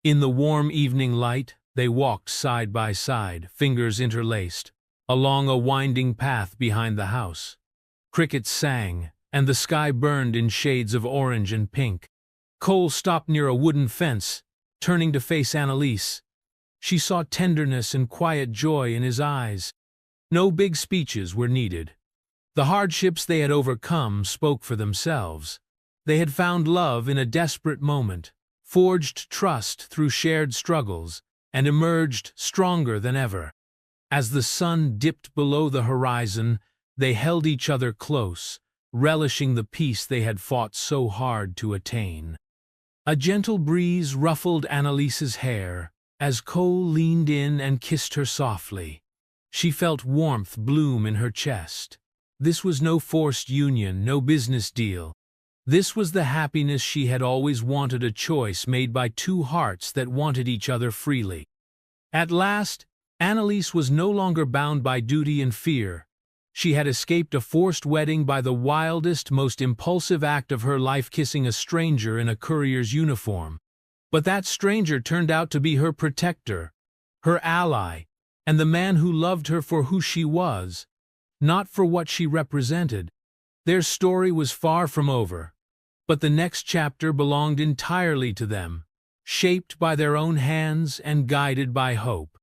In the warm evening light, they walked side by side, fingers interlaced, along a winding path behind the house. Crickets sang, and the sky burned in shades of orange and pink. Cole stopped near a wooden fence, turning to face Annalise. She saw tenderness and quiet joy in his eyes. No big speeches were needed. The hardships they had overcome spoke for themselves. They had found love in a desperate moment, forged trust through shared struggles, and emerged stronger than ever. As the sun dipped below the horizon, they held each other close, relishing the peace they had fought so hard to attain. A gentle breeze ruffled Annalise's hair as Cole leaned in and kissed her softly. She felt warmth bloom in her chest. This was no forced union, no business deal. This was the happiness she had always wanted, a choice made by two hearts that wanted each other freely. At last, Annalise was no longer bound by duty and fear. She had escaped a forced wedding by the wildest, most impulsive act of her life, kissing a stranger in a courier's uniform. But that stranger turned out to be her protector, her ally, and the man who loved her for who she was, not for what she represented. Their story was far from over, but the next chapter belonged entirely to them, shaped by their own hands and guided by hope.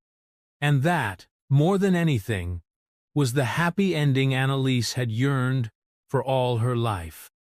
And that, more than anything, was the happy ending Annalise had yearned for all her life.